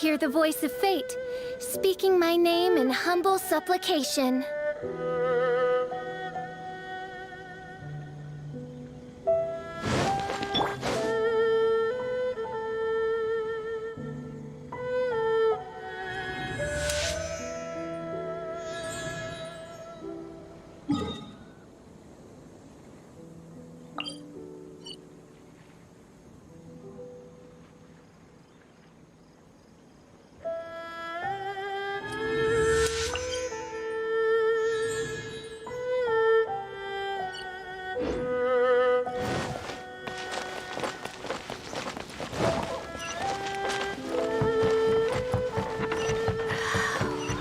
hear the voice of fate, speaking my name in humble supplication.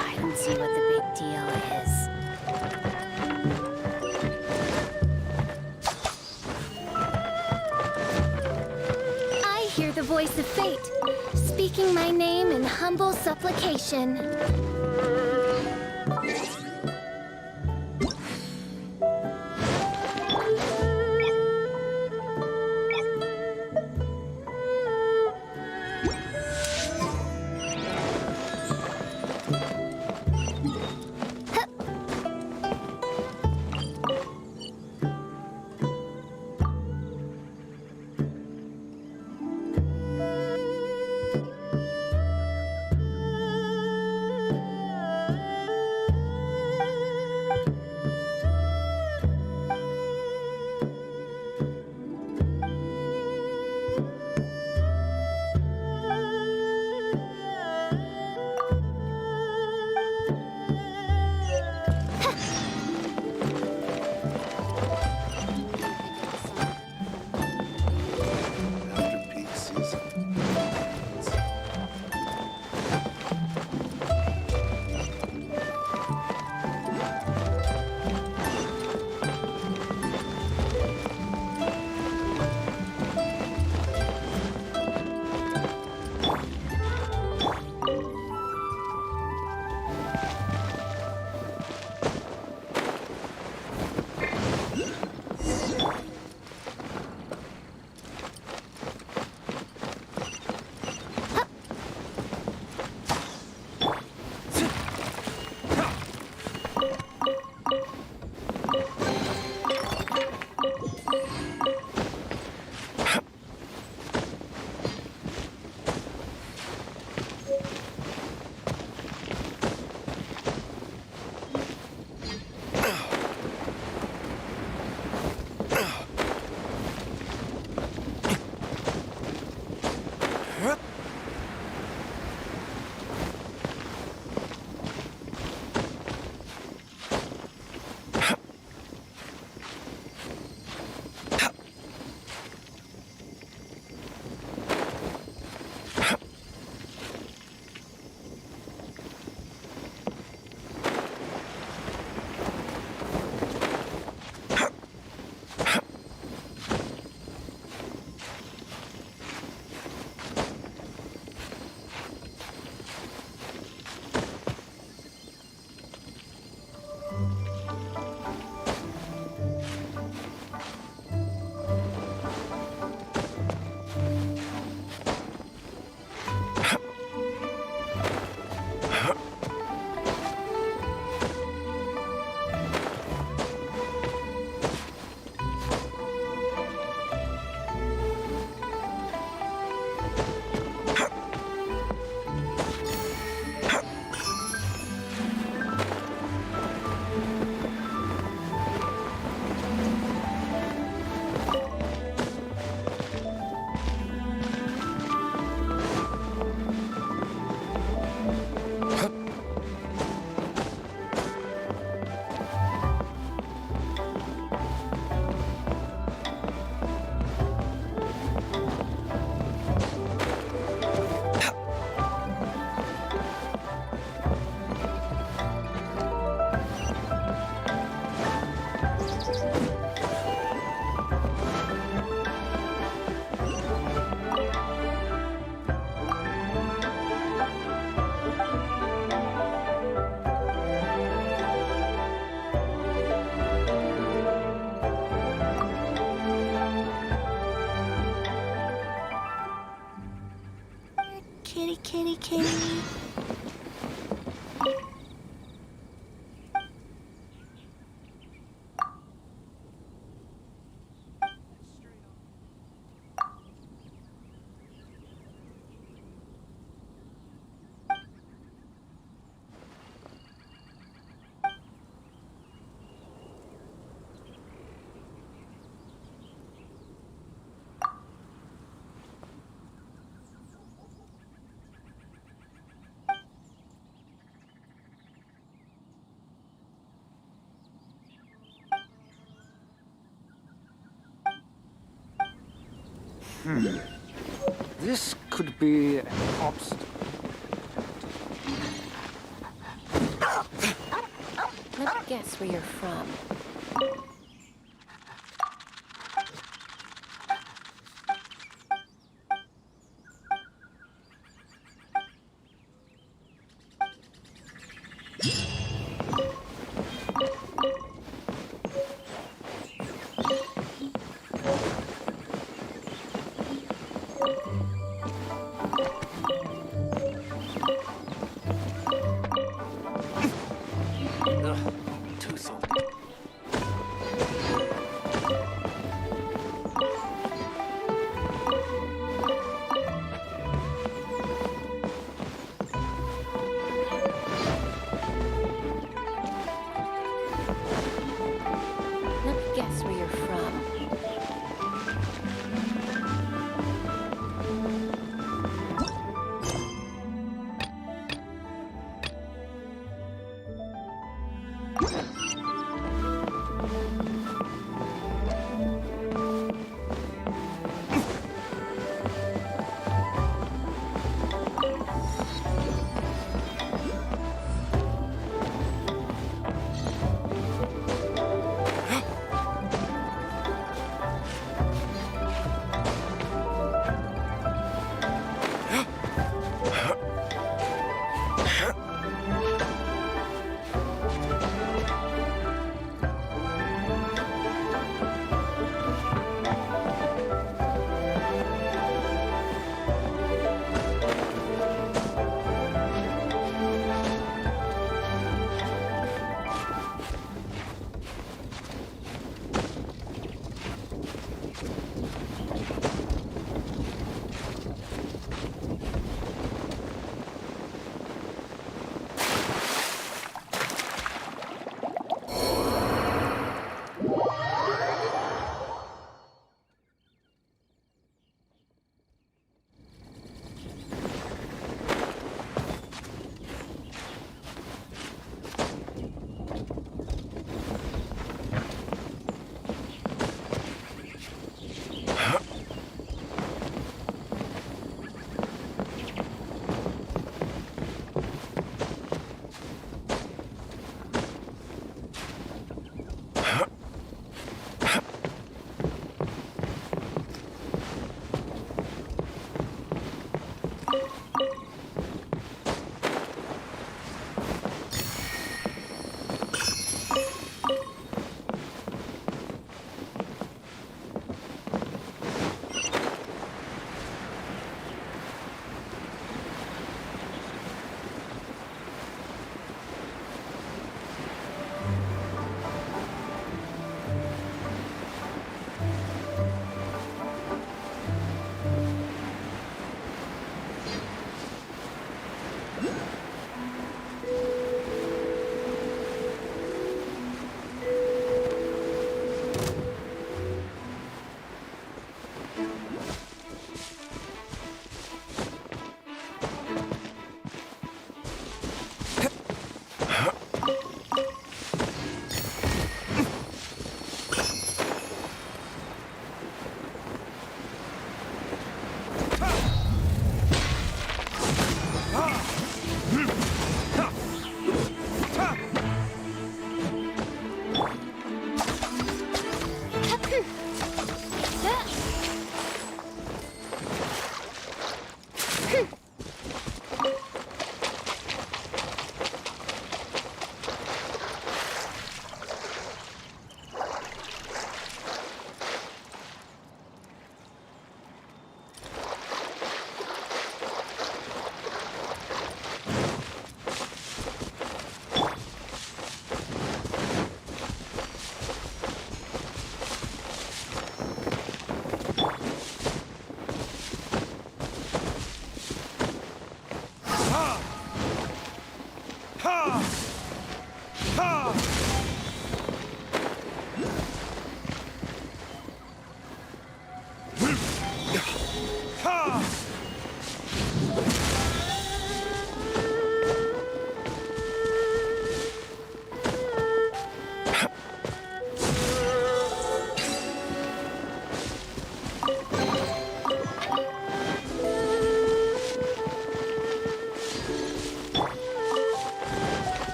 I don't see what the big deal is. I hear the voice of fate, speaking my name in humble supplication. This could be an obstacle. Let me guess where you're from. Too salty. Let me guess where you're from.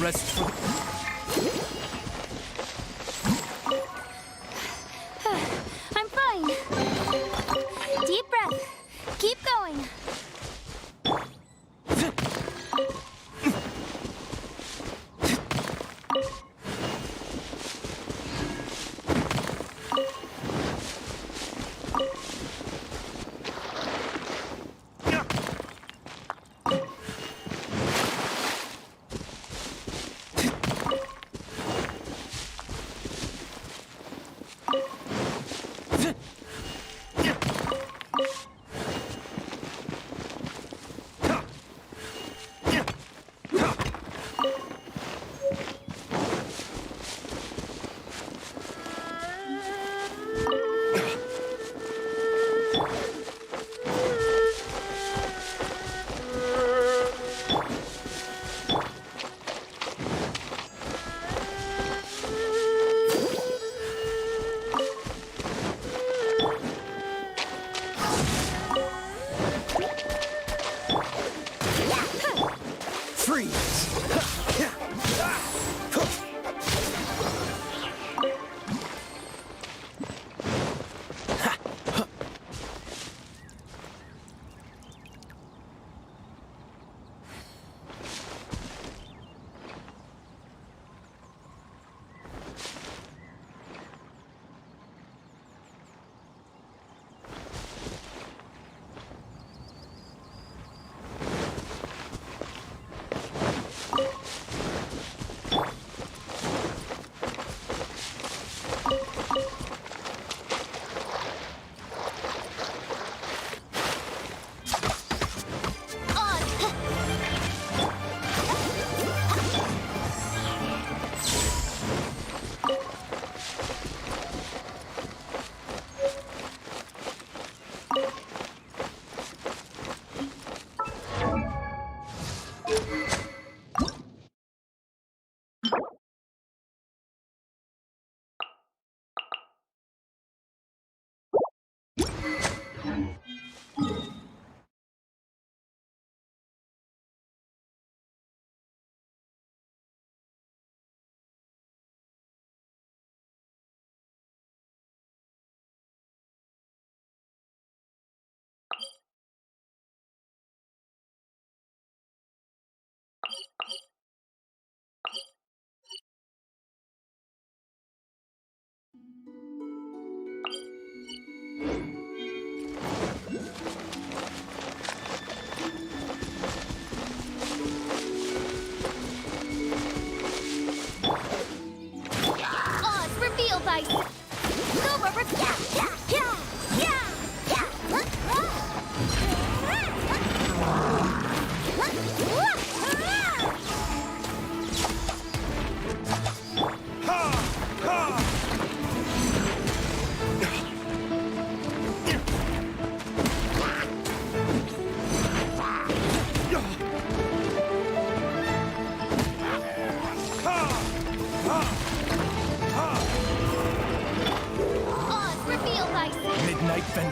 rest for the... I'm fine. Deep breath. Keep going.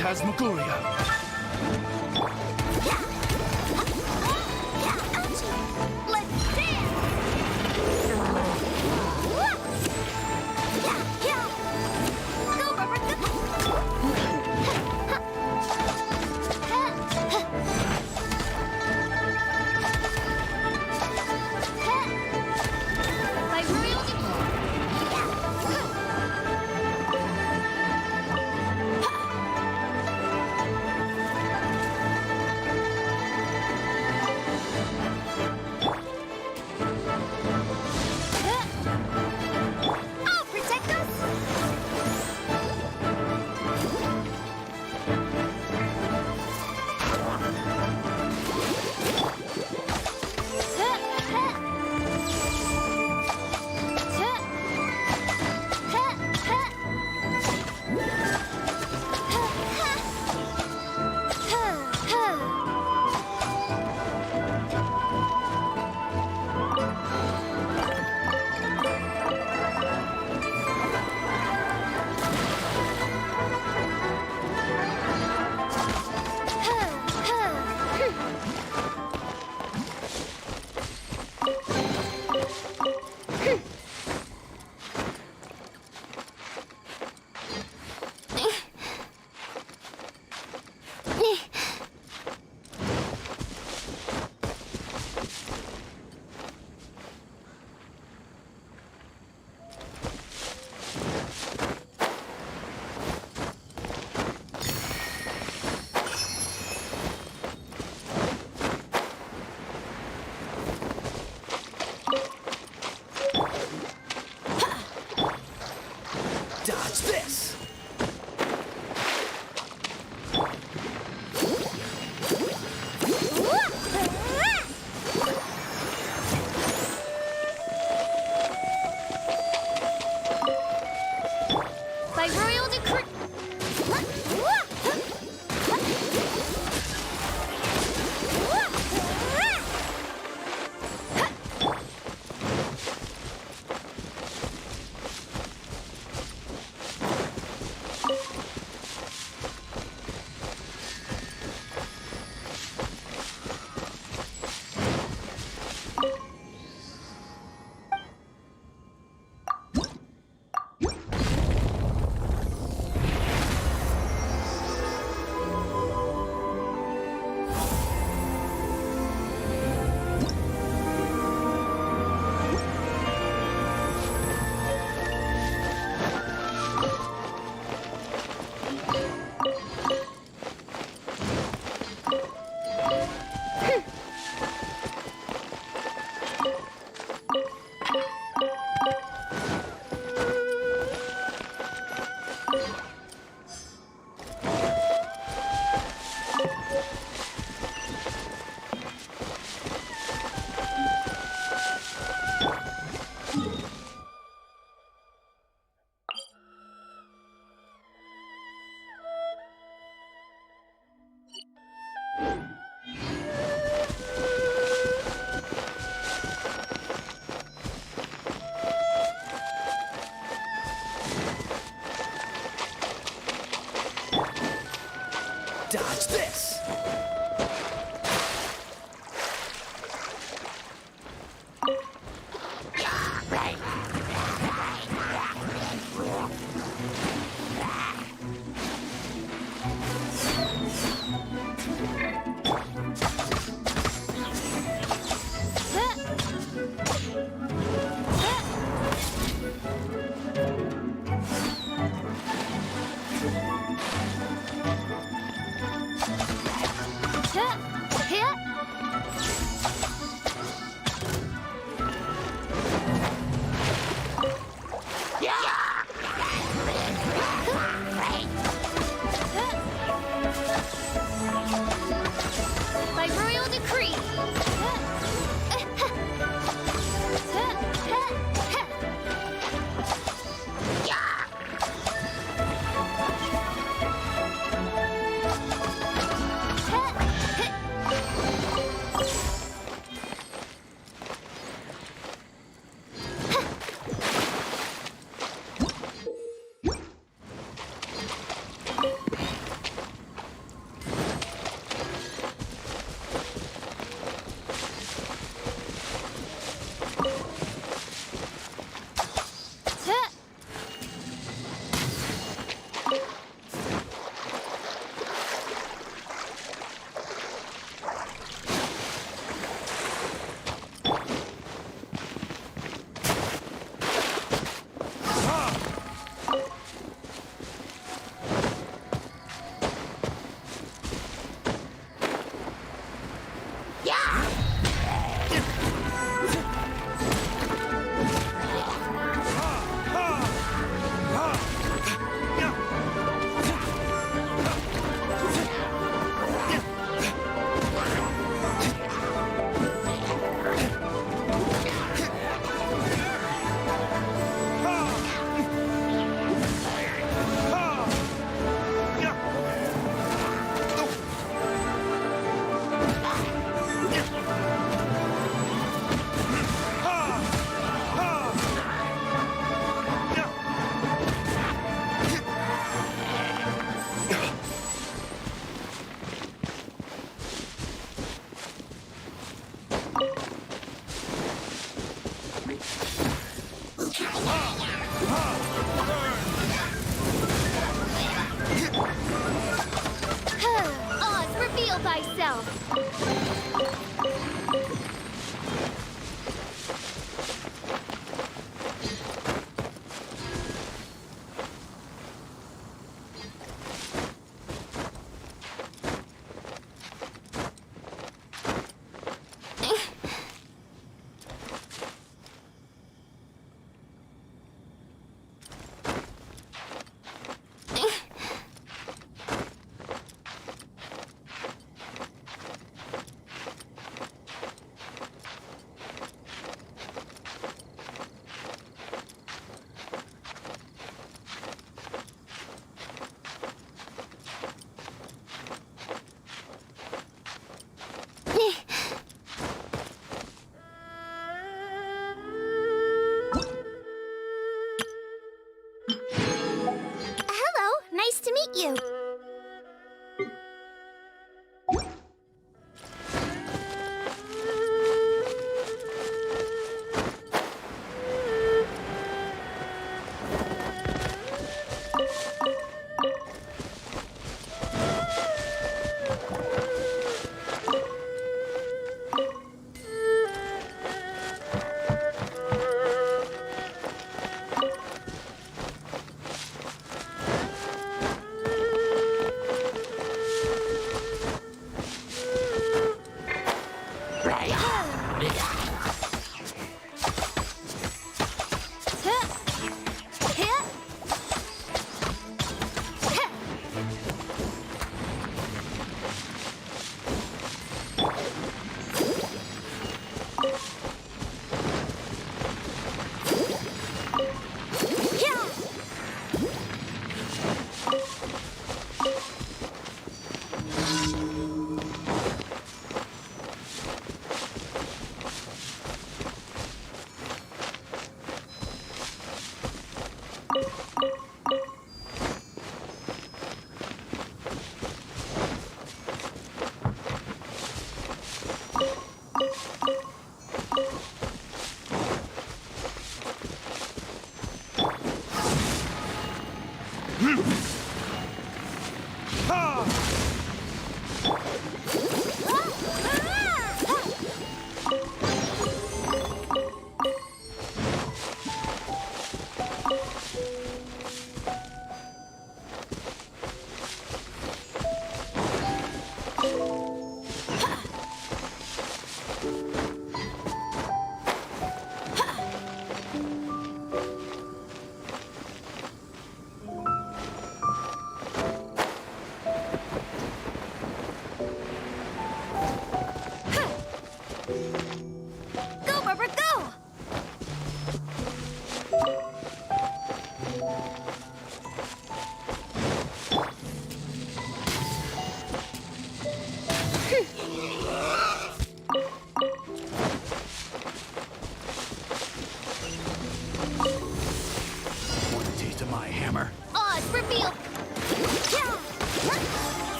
Phantasmagoria. Let's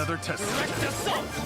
another test. Direct assault!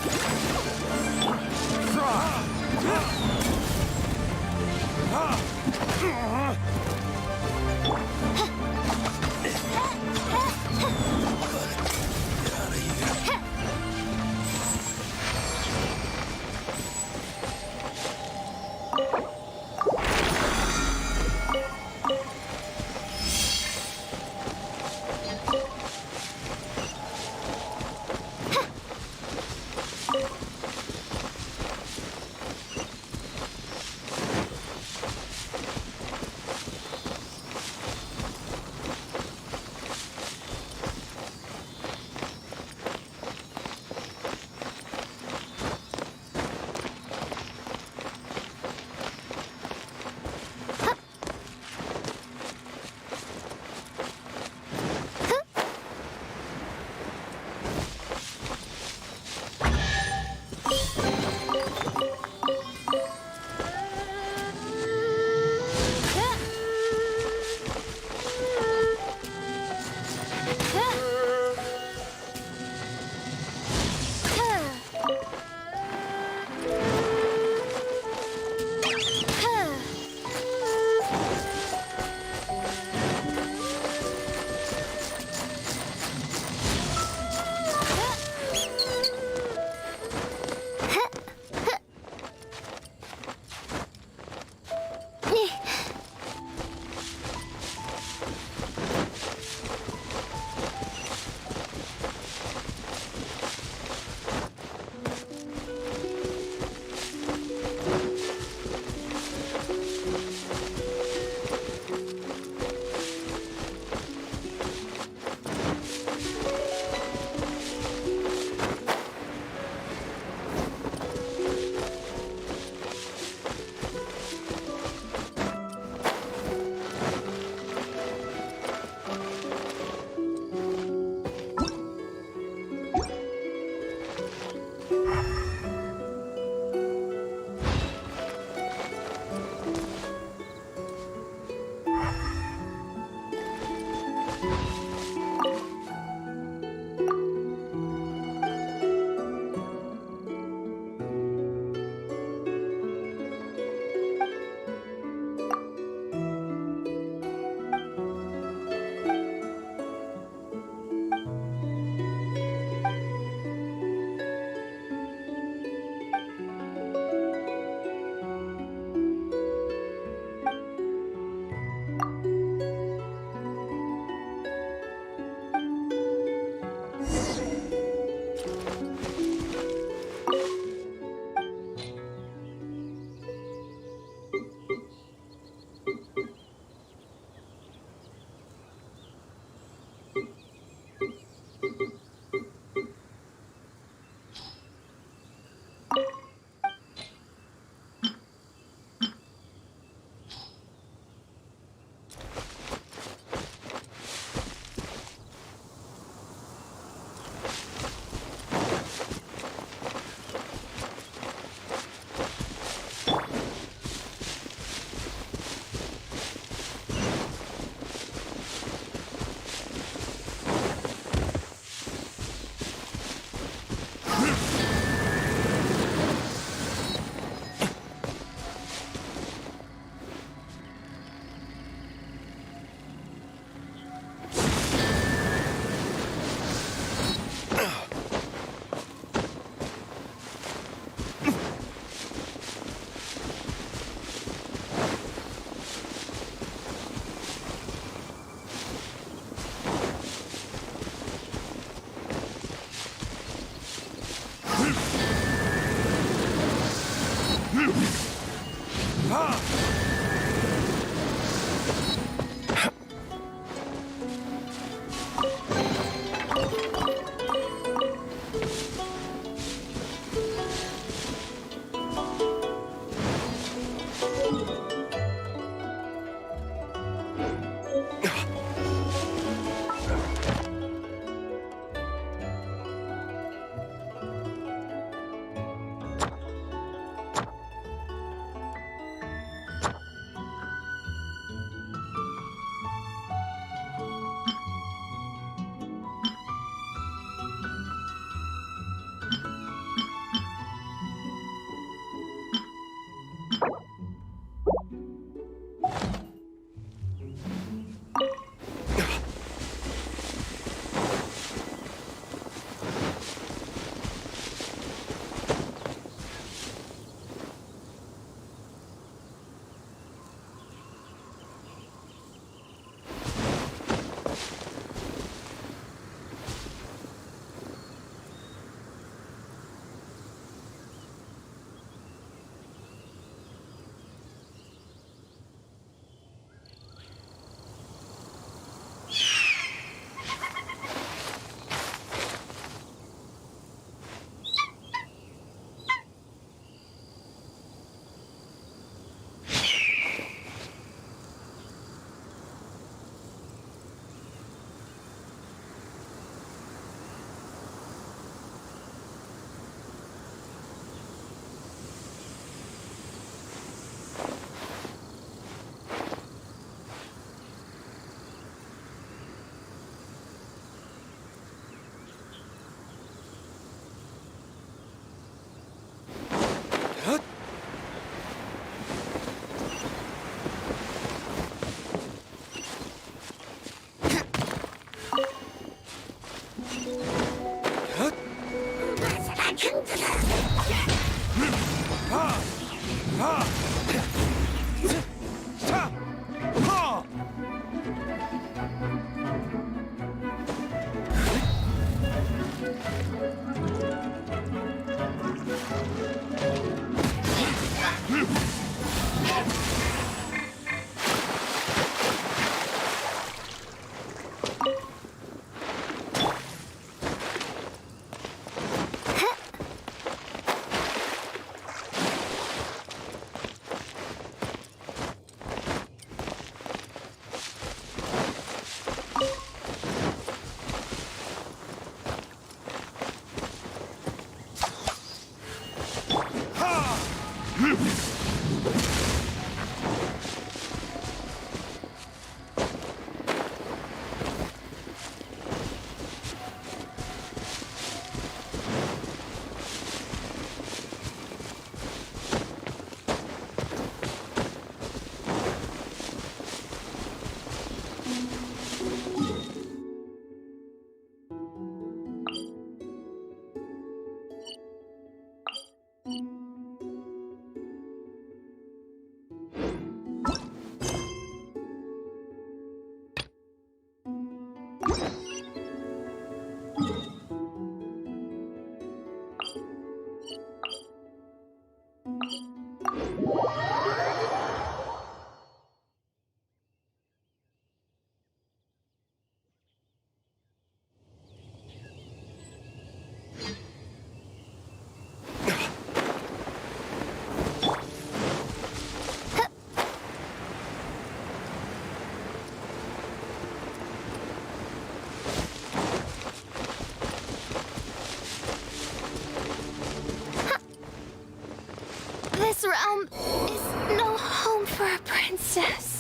This realm is no home for a princess.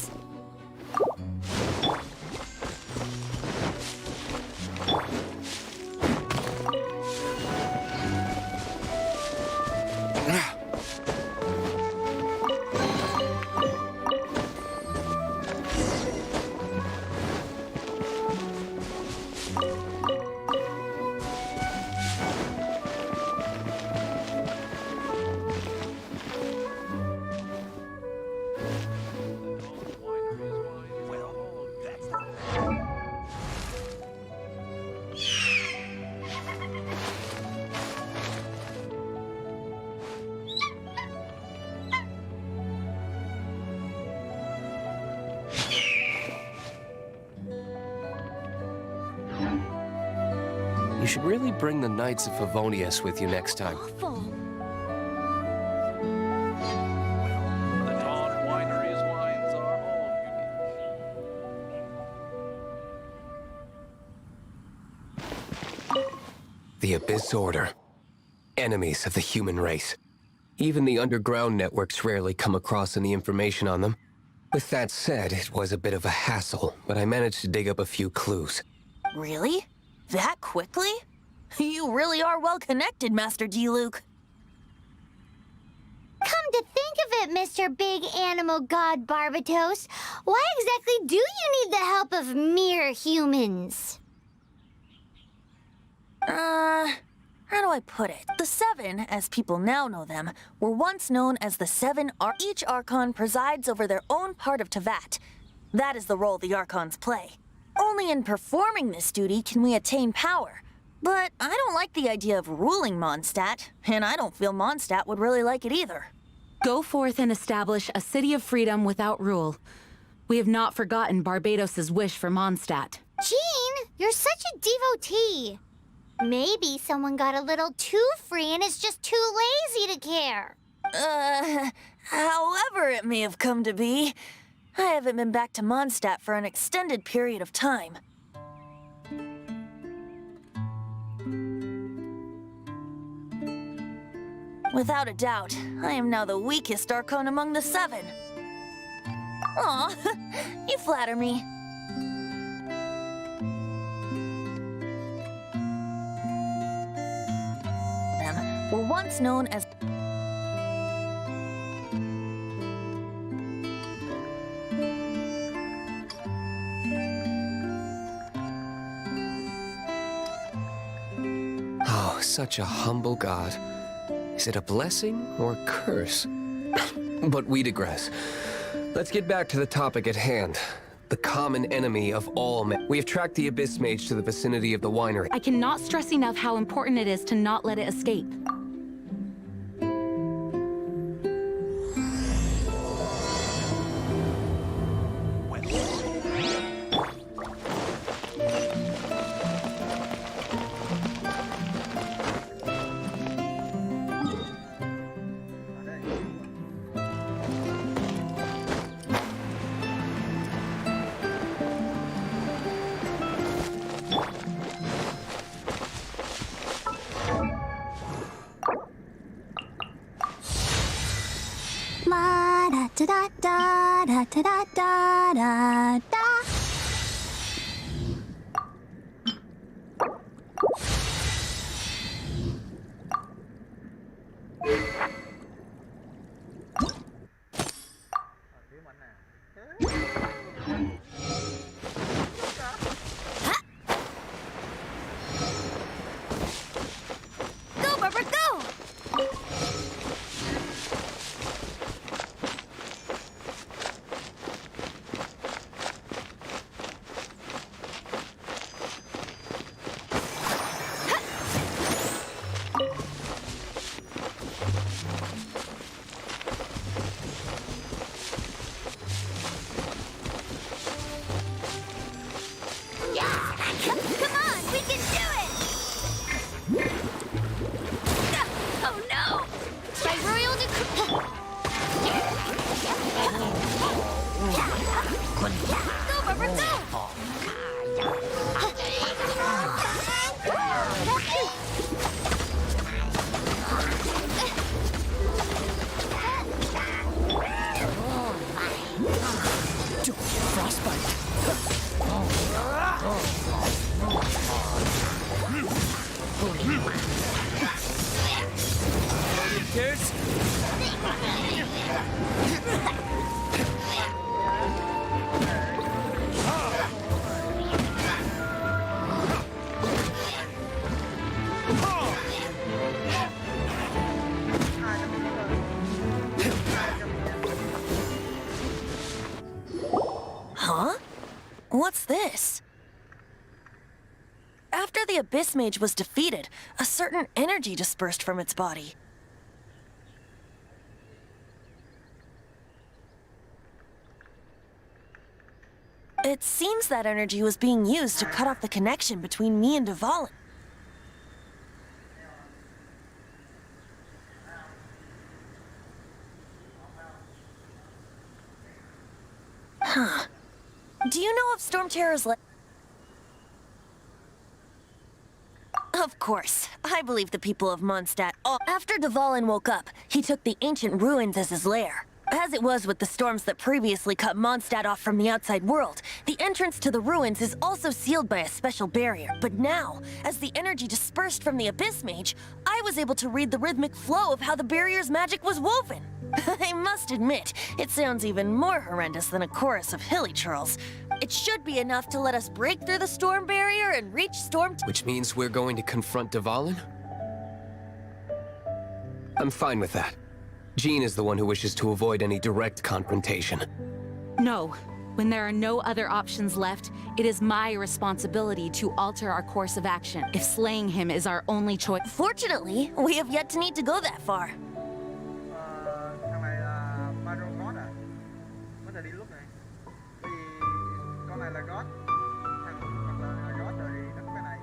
You should really bring the Knights of Favonius with you next time. Awful. The Dawn Winery's wines are all unique. The Abyss Order. Enemies of the human race. Even the underground networks rarely come across any information on them. With that said, it was a bit of a hassle, but I managed to dig up a few clues. Really? That quickly? You really are well connected, Master D-Luke. Come to think of it, Mr. Big Animal God Barbatos, why exactly do you need the help of mere humans? How do I put it? The Seven, as people now know them, were once known as the Seven Each Archon presides over their own part of Teyvat. That is the role the Archons play. Only in performing this duty can we attain power. But I don't like the idea of ruling Mondstadt, and I don't feel Mondstadt would really like it either. Go forth and establish a city of freedom without rule. We have not forgotten Barbados's wish for Mondstadt. Jean, you're such a devotee. Maybe someone got a little too free and is just too lazy to care. However it may have come to be, I haven't been back to Mondstadt for an extended period of time. Without a doubt, I am now the weakest Archon among the Seven. Aw, you flatter me. Them were once known as... Oh, such a humble god. Is it a blessing or a curse? But we digress. Let's get back to the topic at hand. the common enemy of all men. We have tracked the Abyss Mage to the vicinity of the winery. I cannot stress enough how important it is to not let it escape. La da da da da da da da da da. Go, Barbara, go! Come on, we can do it! Oh no! By royal decree. Go, Barbara, go! Huh? What's this? After the Abyss Mage was defeated, a certain energy dispersed from its body. It seems that energy was being used to cut off the connection between me and Dvalin. Huh. Do you know of Storm Terror's Of course. I believe the people of Mondstadt. After Dvalin woke up, he took the ancient ruins as his lair. As it was with the storms that previously cut Mondstadt off from the outside world, the entrance to the ruins is also sealed by a special barrier. But now, as the energy dispersed from the Abyss Mage, I was able to read the rhythmic flow of how the barrier's magic was woven. I must admit, it sounds even more horrendous than a chorus of hilly churls. It should be enough to let us break through the storm barrier and reach Storm... Which means we're going to confront Dvalin? I'm fine with that. Jean is the one who wishes to avoid any direct confrontation. No. When there are no other options left, it is my responsibility to alter our course of action if slaying him is our only choice. Fortunately, we have yet to need to go that far. Thằng này là Mario God à? Có thể đi lúc này. Vì con này là God. Thằng là God rồi đánh cái này.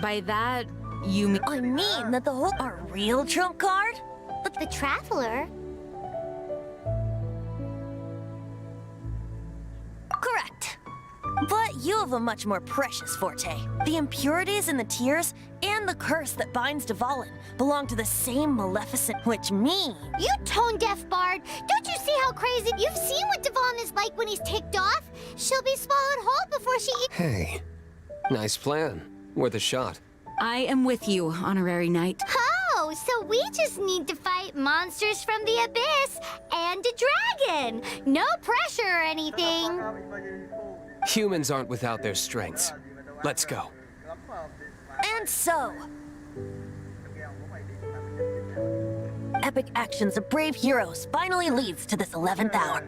By that, you mean... I mean that the whole... Our real trump card? But the Traveler... Correct. But you have a much more precious forte. The impurities in the tears and the curse that binds Dvalin belong to the same maleficent, which means... You tone-deaf bard! Don't you see how crazy... You've seen what Dvalin is like when he's ticked off? She'll be swallowed whole before she eats... Hey, nice plan. Worth a shot. I am with you, Honorary Knight. Oh, so we just need to fight monsters from the abyss and a dragon! No pressure or anything. Humans aren't without their strengths. Let's go. And so... Epic actions of brave heroes finally leads to this 11th hour.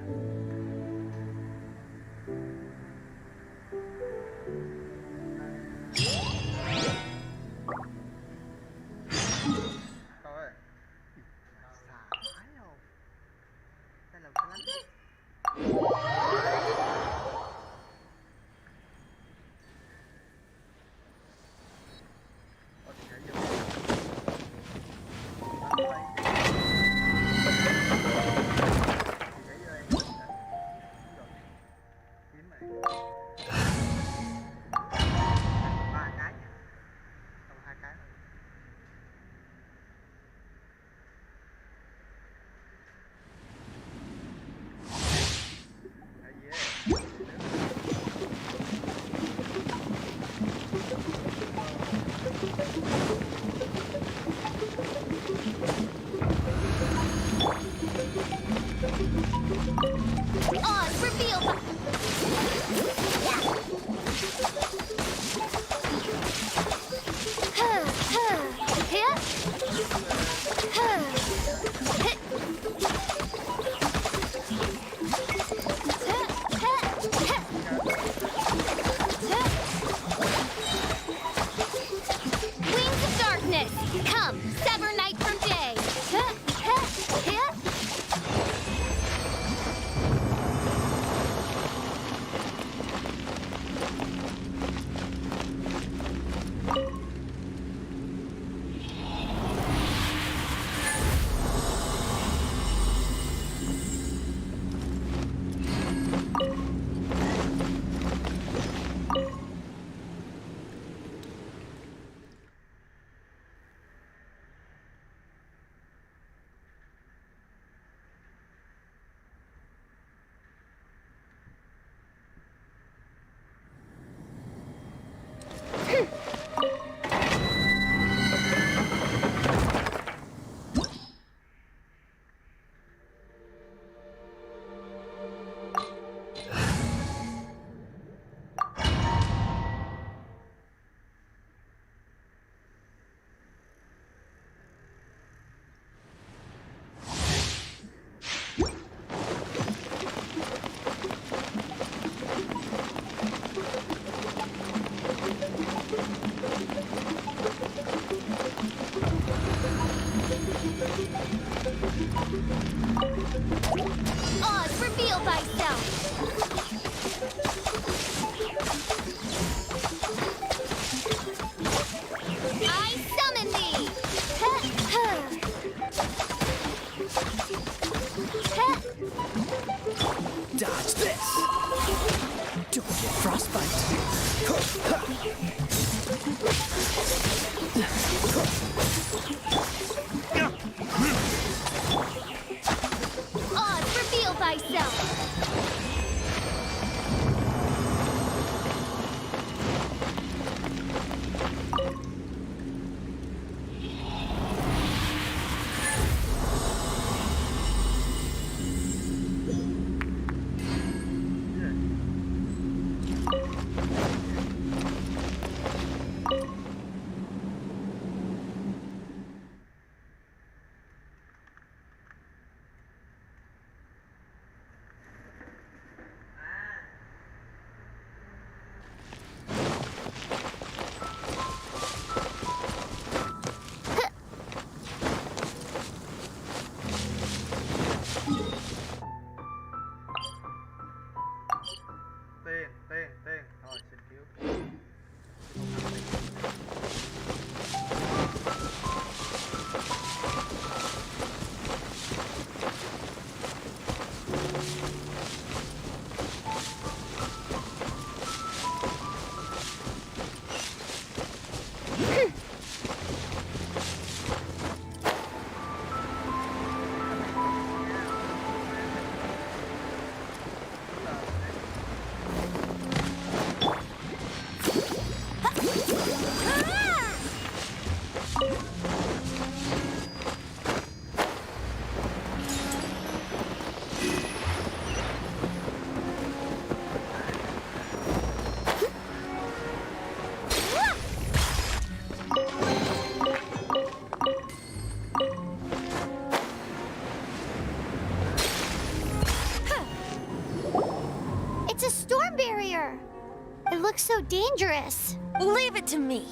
dangerous. Leave it to me.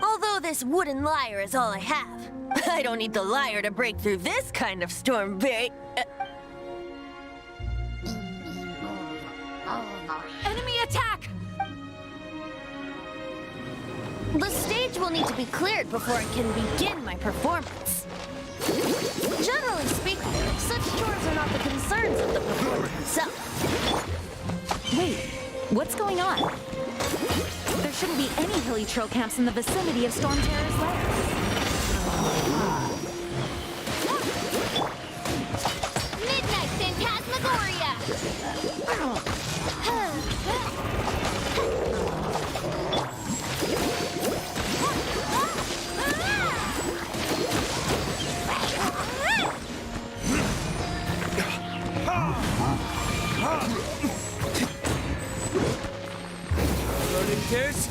Although this wooden lyre is all I have, I don't need the lyre to break through this kind of storm Enemy attack! The stage will need to be cleared before I can begin my performance. Generally speaking, such chores are not the concerns of the performer himself. Wait, what's going on? There shouldn't be any hilly troll camps in the vicinity of Storm Terror's lair. Midnight Phantasmagoria! Learning this?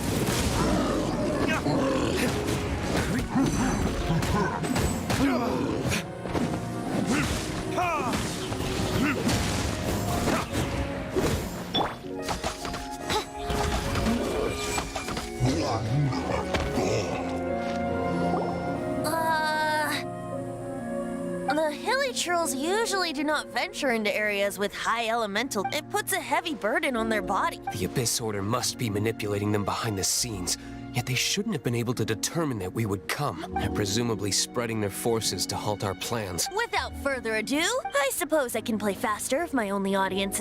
The hilly trolls usually do not venture into areas with high elemental. It puts a heavy burden on their body. The Abyss Order must be manipulating them behind the scenes. Yet they shouldn't have been able to determine that we would come, and presumably spreading their forces to halt our plans. Without further ado, I suppose I can play faster if my only audience...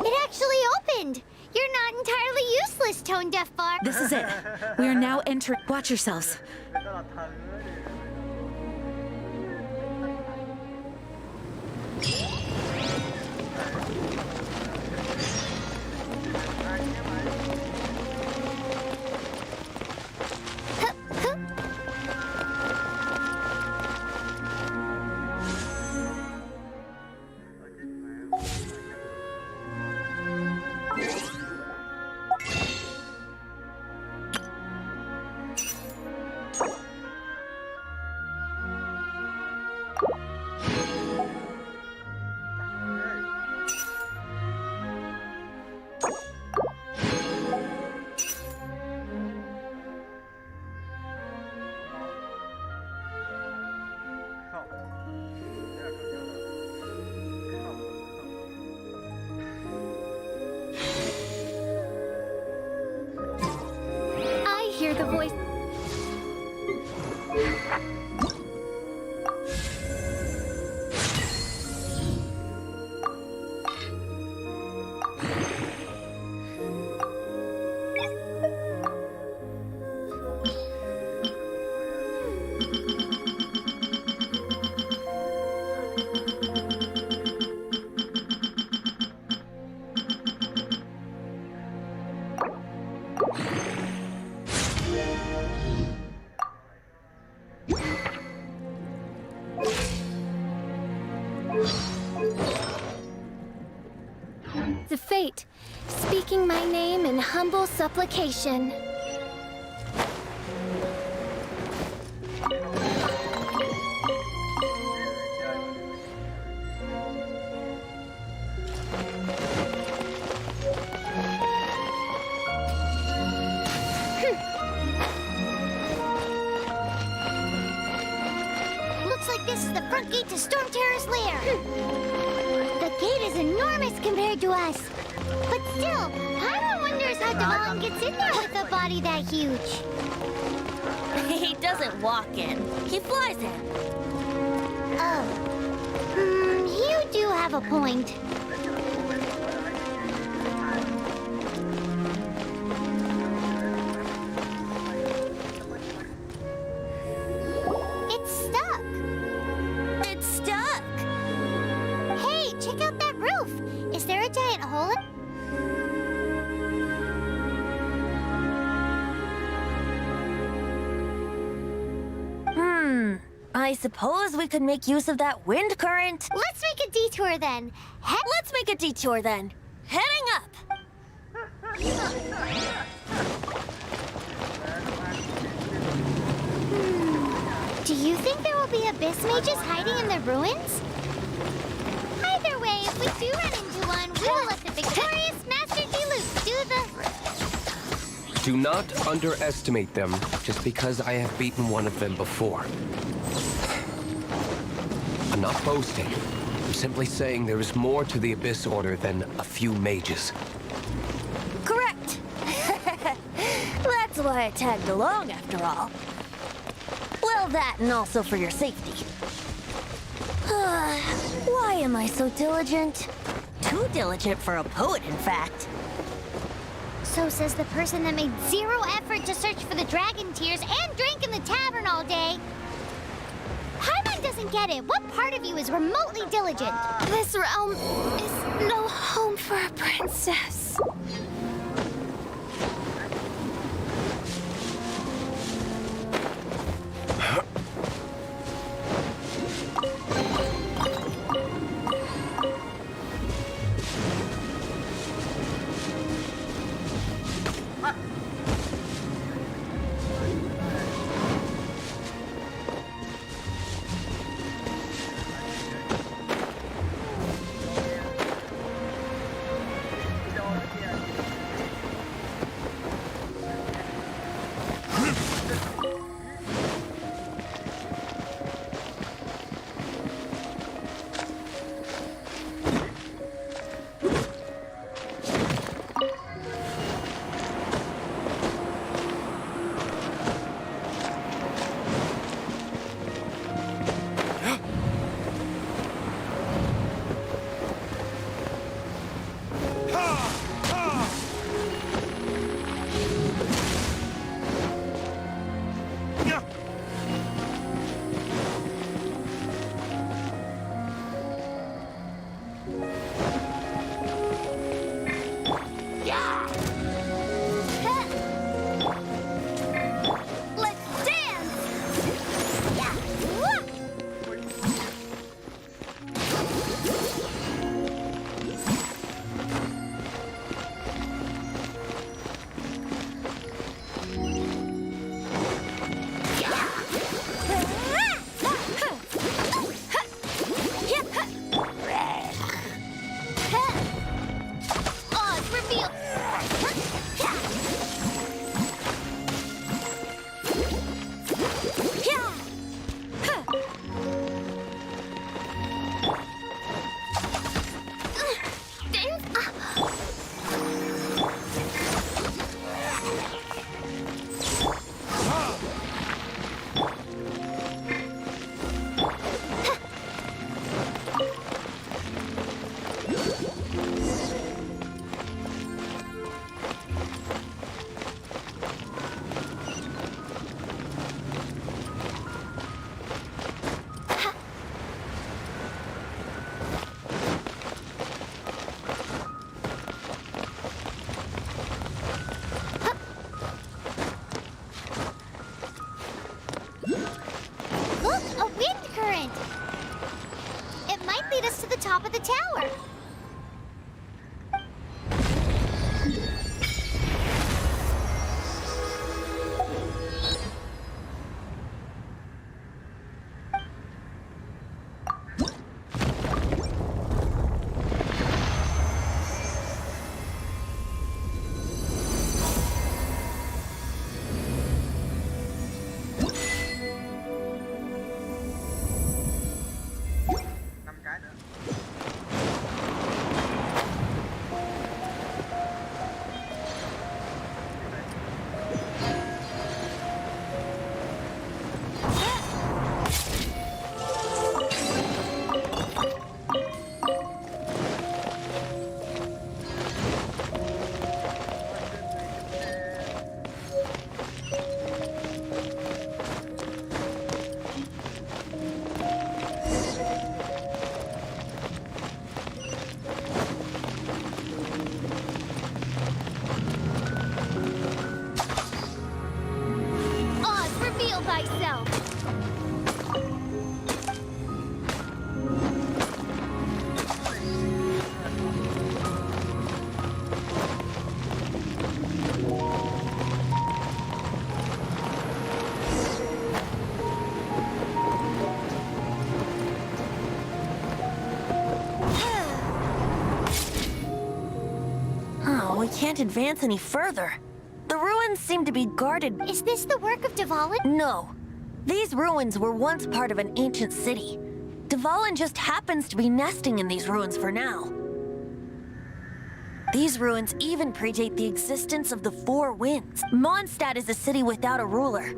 It actually opened! You're not entirely useless, Tone Deaf Bar. This is it. We are now entering. Watch yourselves. Rất là thần nữa I hear the voice. The fate, speaking my name in humble supplication. Looks like this is the front gate to Storm Terror's lair. The gate is enormous compared to us. But still, Pyro wonders how Devon gets in there with a body that huge. He doesn't walk in. He flies in. Oh. You do have a point. It's stuck. It's stuck. Hey, check out that roof. Is there a giant hole in... I suppose we could make use of that wind current. Let's make a detour then. Let's make a detour then. Heading up. Do you think there will be abyss mages hiding in the ruins? Either way, if we do run into one, we will let the victorious Master Diluc do the... Do not underestimate them just because I have beaten one of them before. I'm not boasting. I'm simply saying there is more to the Abyss Order than a few mages. Correct. That's why I tagged along, after all. Well, that and also for your safety. Why am I so diligent? Too diligent for a poet, in fact. So says the person that made zero effort to search for the dragon tears and drank in the tavern all day. Paimon doesn't get it. What part of you is remotely diligent? This realm is no home for a princess. Look, a wind current. It might lead us to the top of the tower. Năm cái nữa. can't advance any further. The ruins seem to be guarded. Is this the work of Dvalin? No. These ruins were once part of an ancient city. Dvalin just happens to be nesting in these ruins for now. These ruins even predate the existence of the Four Winds. Mondstadt is a city without a ruler.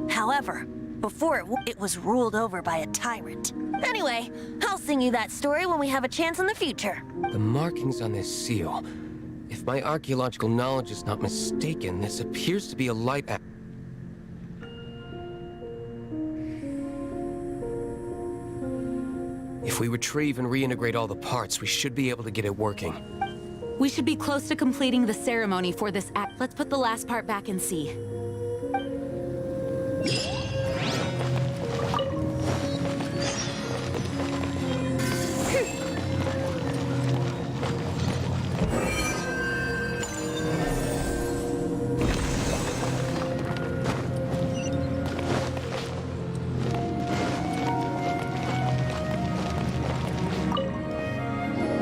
However, before it was ruled over by a tyrant. Anyway, I'll sing you that story when we have a chance in the future. The markings on this seal. If my archaeological knowledge is not mistaken, this appears to be a light. If we retrieve and reintegrate all the parts, we should be able to get it working. We should be close to completing the ceremony for this act. Let's put the last part back and see.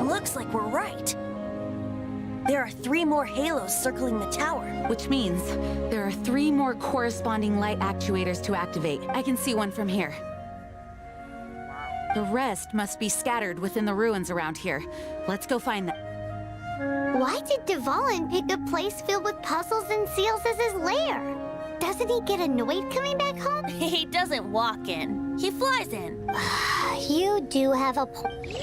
Looks like we're right. There are 3 more halos circling the tower. Which means there are 3 more corresponding light actuators to activate. I can see one from here. The rest must be scattered within the ruins around here. Let's go find them. Why did Dvalin pick a place filled with puzzles and seals as his lair? Doesn't he get annoyed coming back home? He doesn't walk in. He flies in. You do have a point.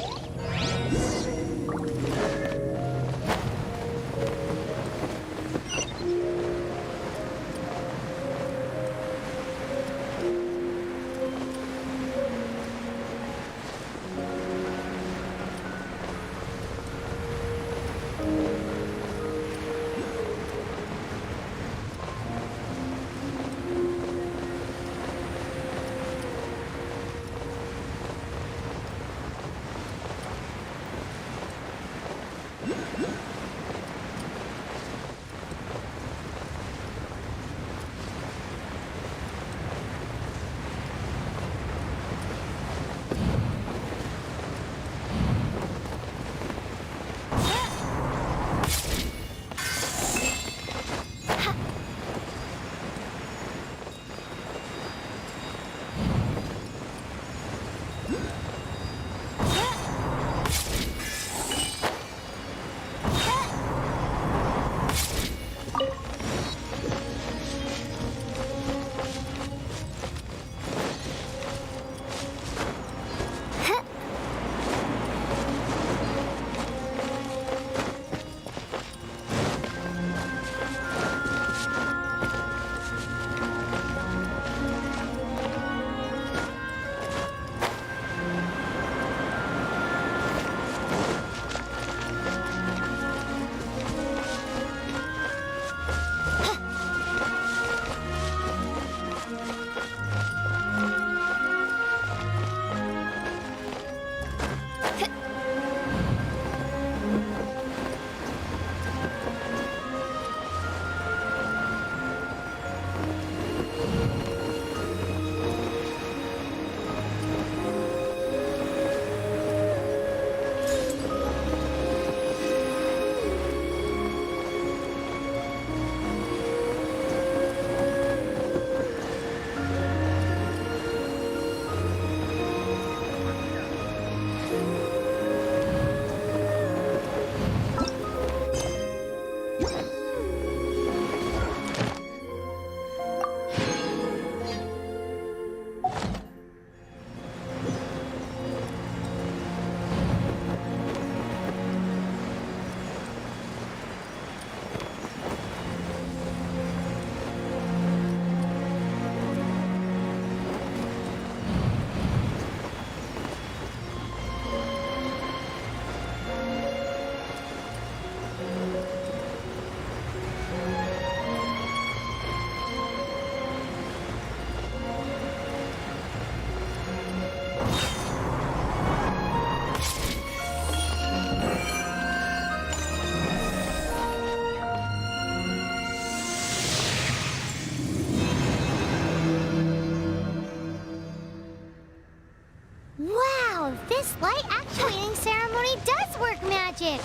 This light actuating ceremony does work magic!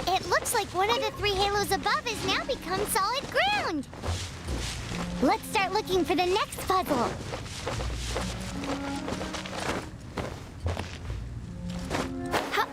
It It looks like one of the 3 halos above has now become solid ground. Let's start looking for the next puzzle. Huh.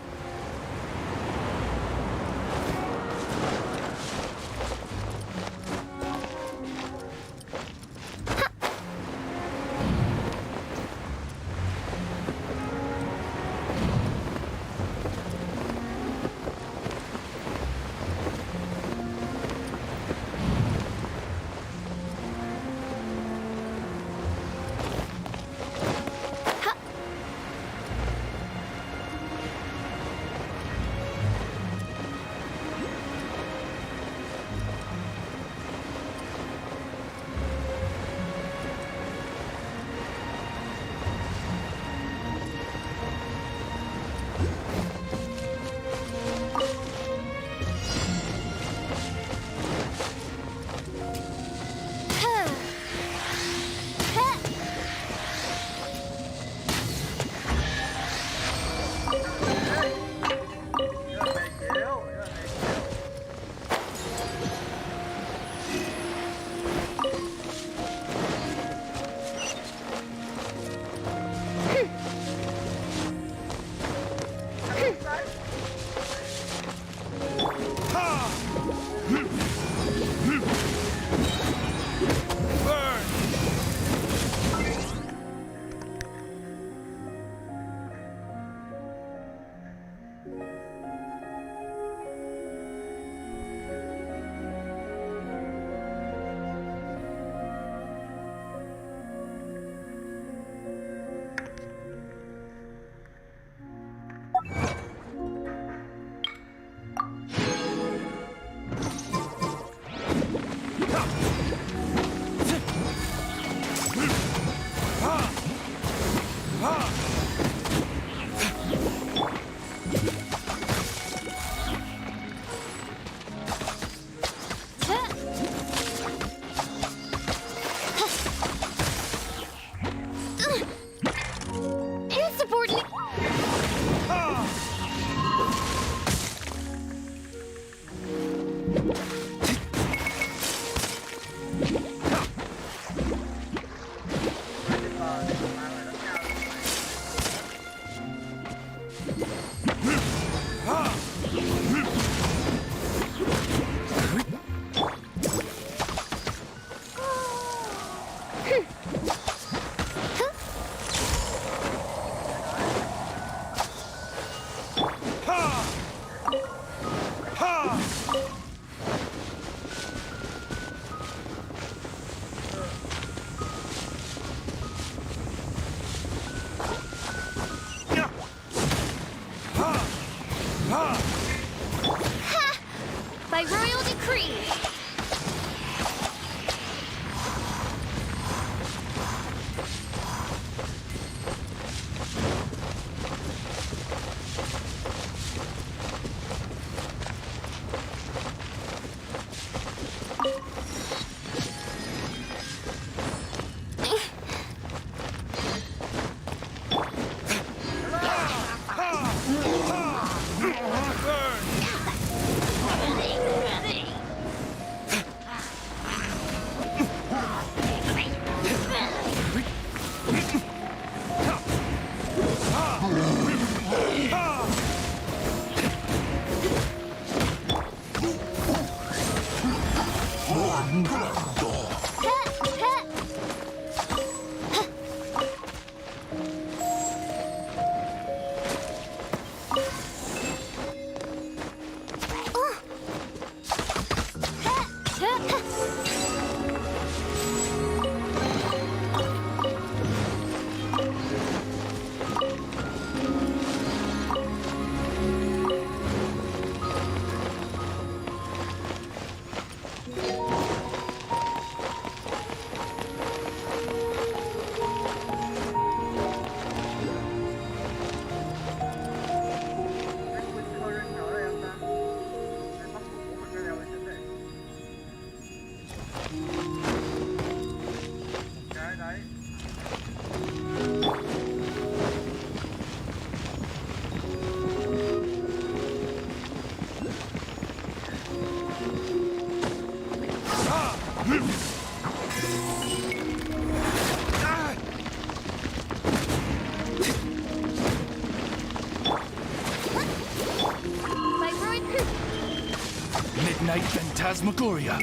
Phantasmagoria.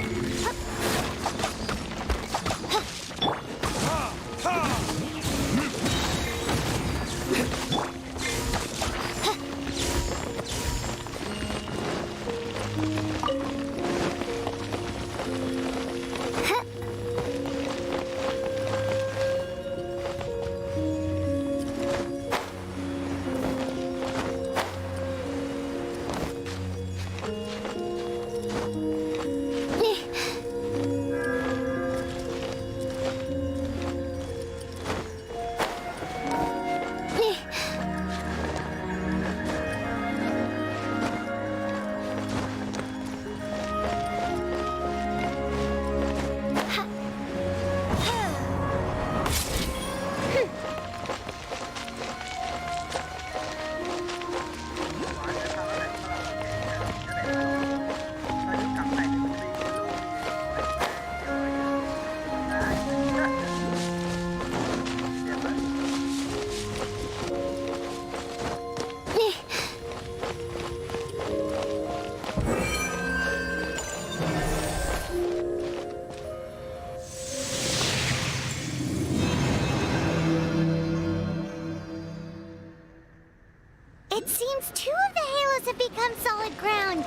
It seems 2 of the halos have become solid ground.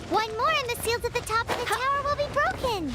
1 more and the seals at the top of the tower will be broken.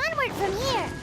onward from here.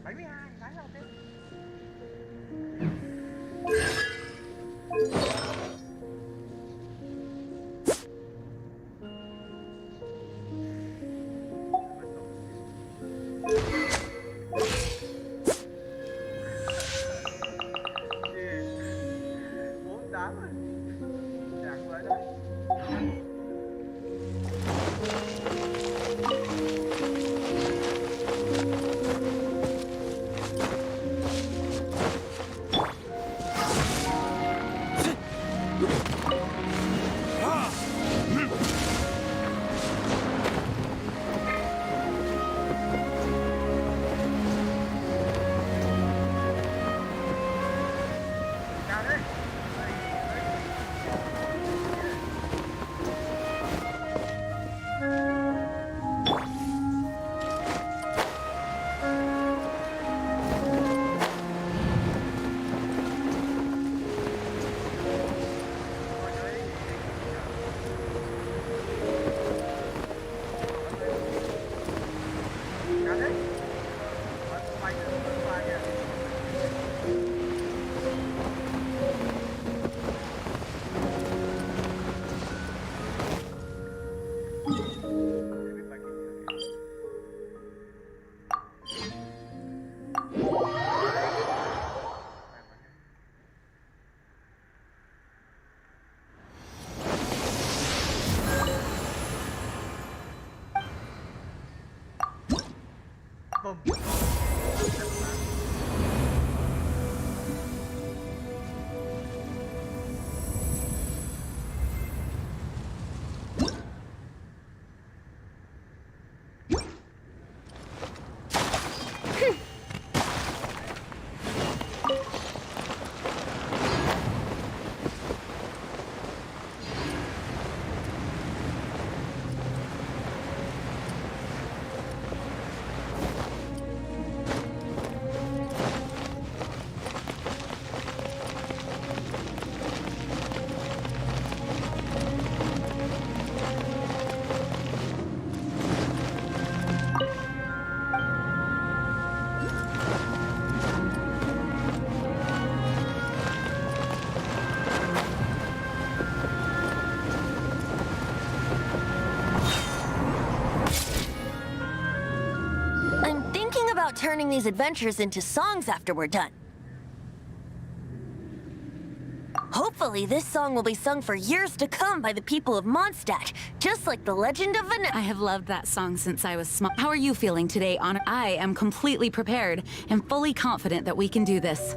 72 tháng đầu tiên. Bốn đám rồi. Nhạc vậy đấy. Ra đấy. Ra đấy. Mày đừng qua nha. Boom. I'm thinking about turning these adventures into songs after we're done. Hopefully, this song will be sung for years to come by the people of Mondstadt, just like the legend of Vanessa. I have loved that song since I was small. How are you feeling today, Anna? I am completely prepared and fully confident that we can do this.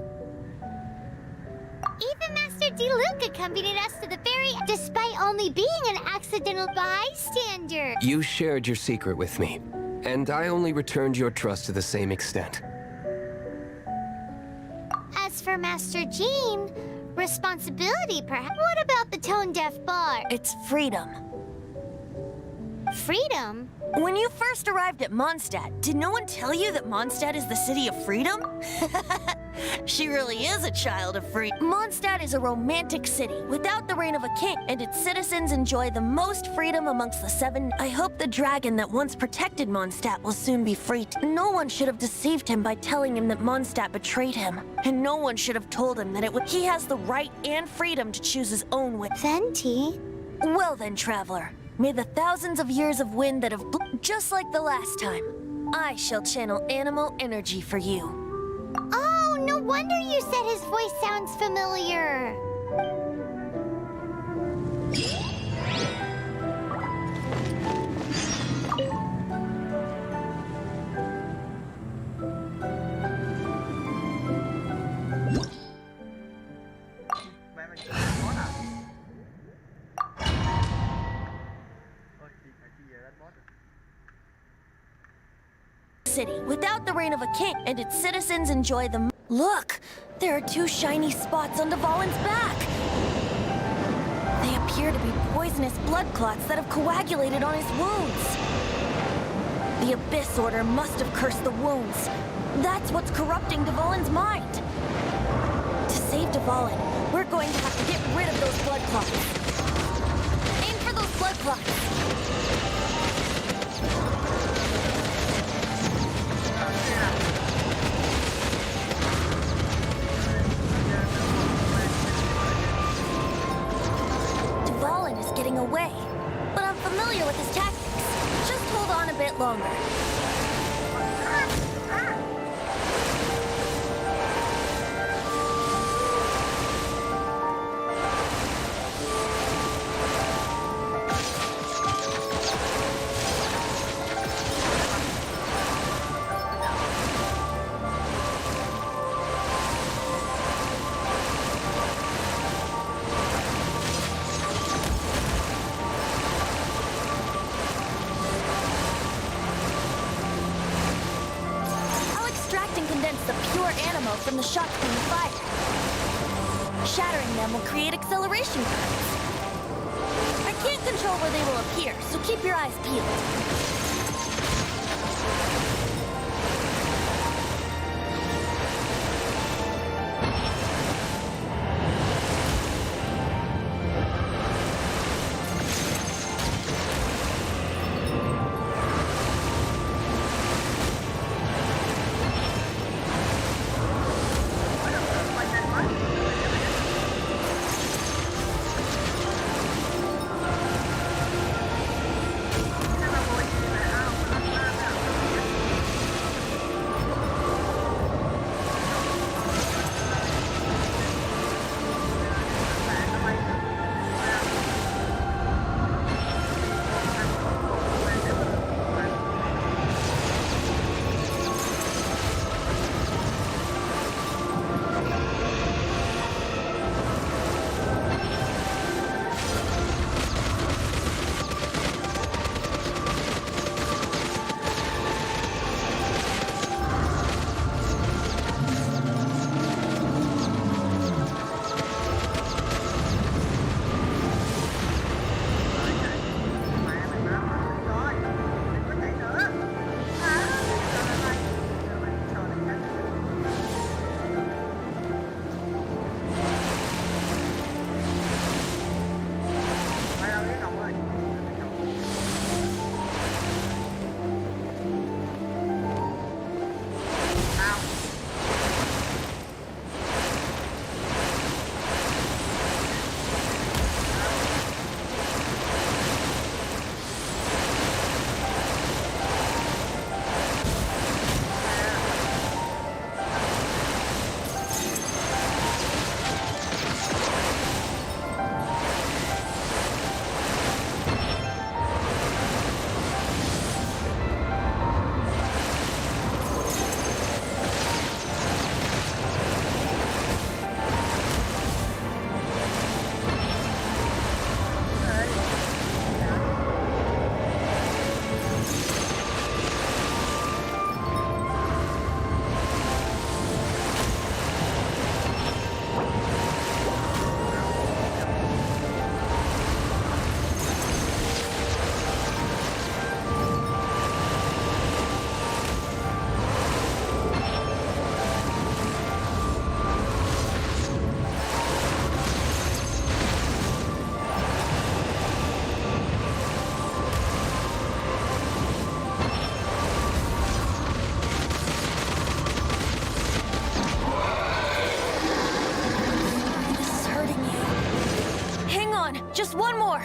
Even Master Diluc accompanied us to the ferry despite only being an accidental bystander. You shared your secret with me, and I only returned your trust to the same extent. As for Master Jean, responsibility perhaps. What about the tone-deaf bard? It's freedom. Freedom? When you first arrived at Mondstadt, did no one tell you that Mondstadt is the city of freedom? She really is a child of freedom. Mondstadt is a romantic city without the reign of a king, and its citizens enjoy the most freedom amongst the seven. I hope the dragon that once protected Mondstadt will soon be freed. No one should have deceived him by telling him that Mondstadt betrayed him, and no one should have told him that he has the right and freedom to choose his own way. Venti? Well then, traveler, may the thousands of years of wind that have just like the last time, I shall channel animal energy for you. Oh, no wonder you said his voice sounds familiar. Mẹ mày chưa boss à? Ôi, chị về đánh boss rồi. City without the reign of a king, and its citizens enjoy the. Look, there are two shiny spots on Dvalin's back. They appear to be poisonous blood clots that have coagulated on his wounds. The Abyss Order must have cursed the wounds. That's what's corrupting Dvalin's mind. To save Dvalin, we're going to have to get rid of those blood clots. Aim for those blood clots. release the pure animo from the shots being fired. Shattering them will create acceleration currents. I can't control where they will appear, so keep your eyes peeled. Just one more!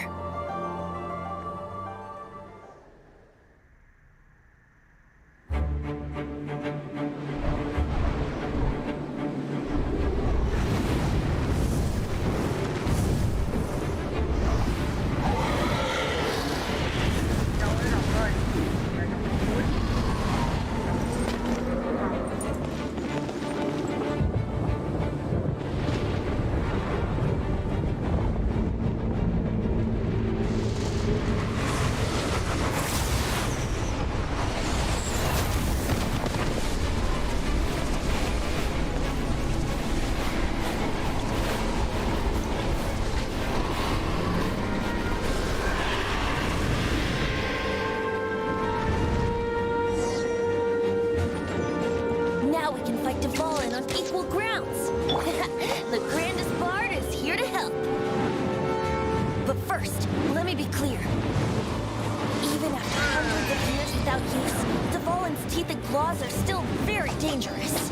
Claws are still very dangerous.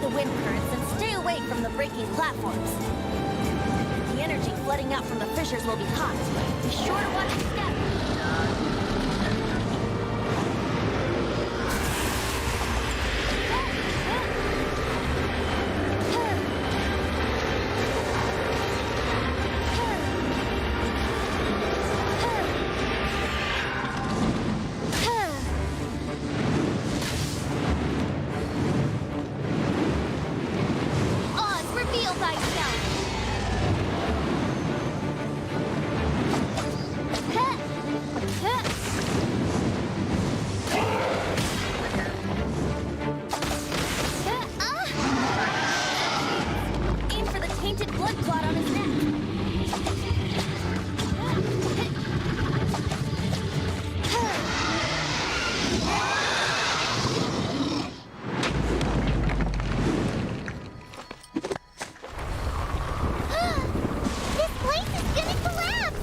the wind currents and stay away from the breaking platforms. The energy flooding out from the fissures will be hot. Be sure to watch your step. Oz, reveal thyself! Aim for the tainted blood clot on his neck. This place is gonna collapse!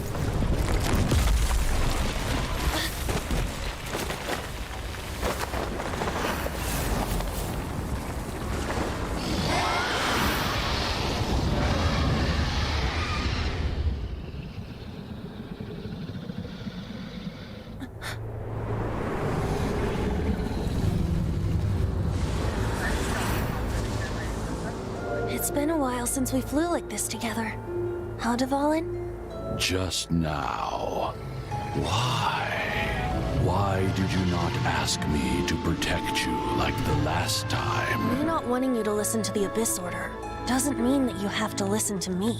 It's been a while since we flew like this together. Huh, Dvalin? Just now. Why? Why did you not ask me to protect you like the last time? Me not wanting you to listen to the Abyss Order doesn't mean that you have to listen to me.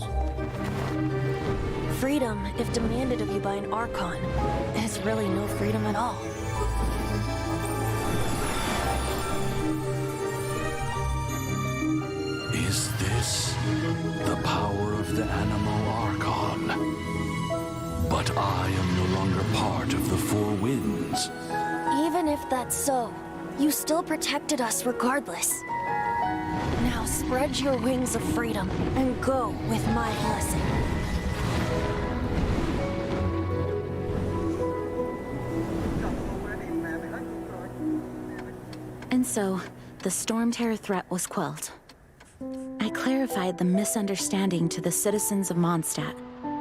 Freedom, if demanded of you by an Archon, is really no freedom at all. Is this the power of the animal Archon? But I am no longer part of the Four Winds. Even if that's so, you still protected us regardless. Now spread your wings of freedom and go with my blessing. And so, the Storm Terror threat was quelled. I clarified the misunderstanding to the citizens of Mondstadt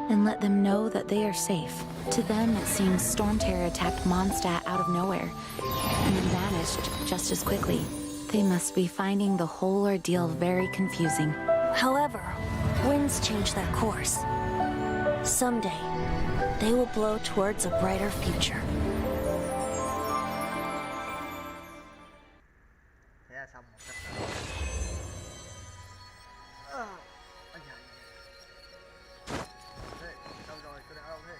and let them know that they are safe. To them, it seems Storm Terror attacked Mondstadt out of nowhere and then vanished just as quickly. They must be finding the whole ordeal very confusing. However, winds change their course. Someday, they will blow towards a brighter future. Thế là xong một chapter. Ây da. Thế, đâu rồi? Tôi đã đâu thế?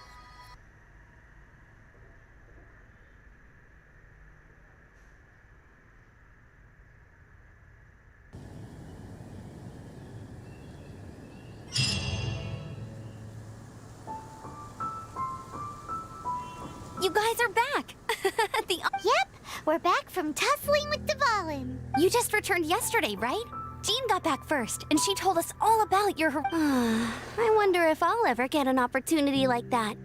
You guys are back! Yep, we're back from tussling with Dvalin. You just returned yesterday, right? Jean got back first, and she told us all about your... I wonder if I'll ever get an opportunity like that.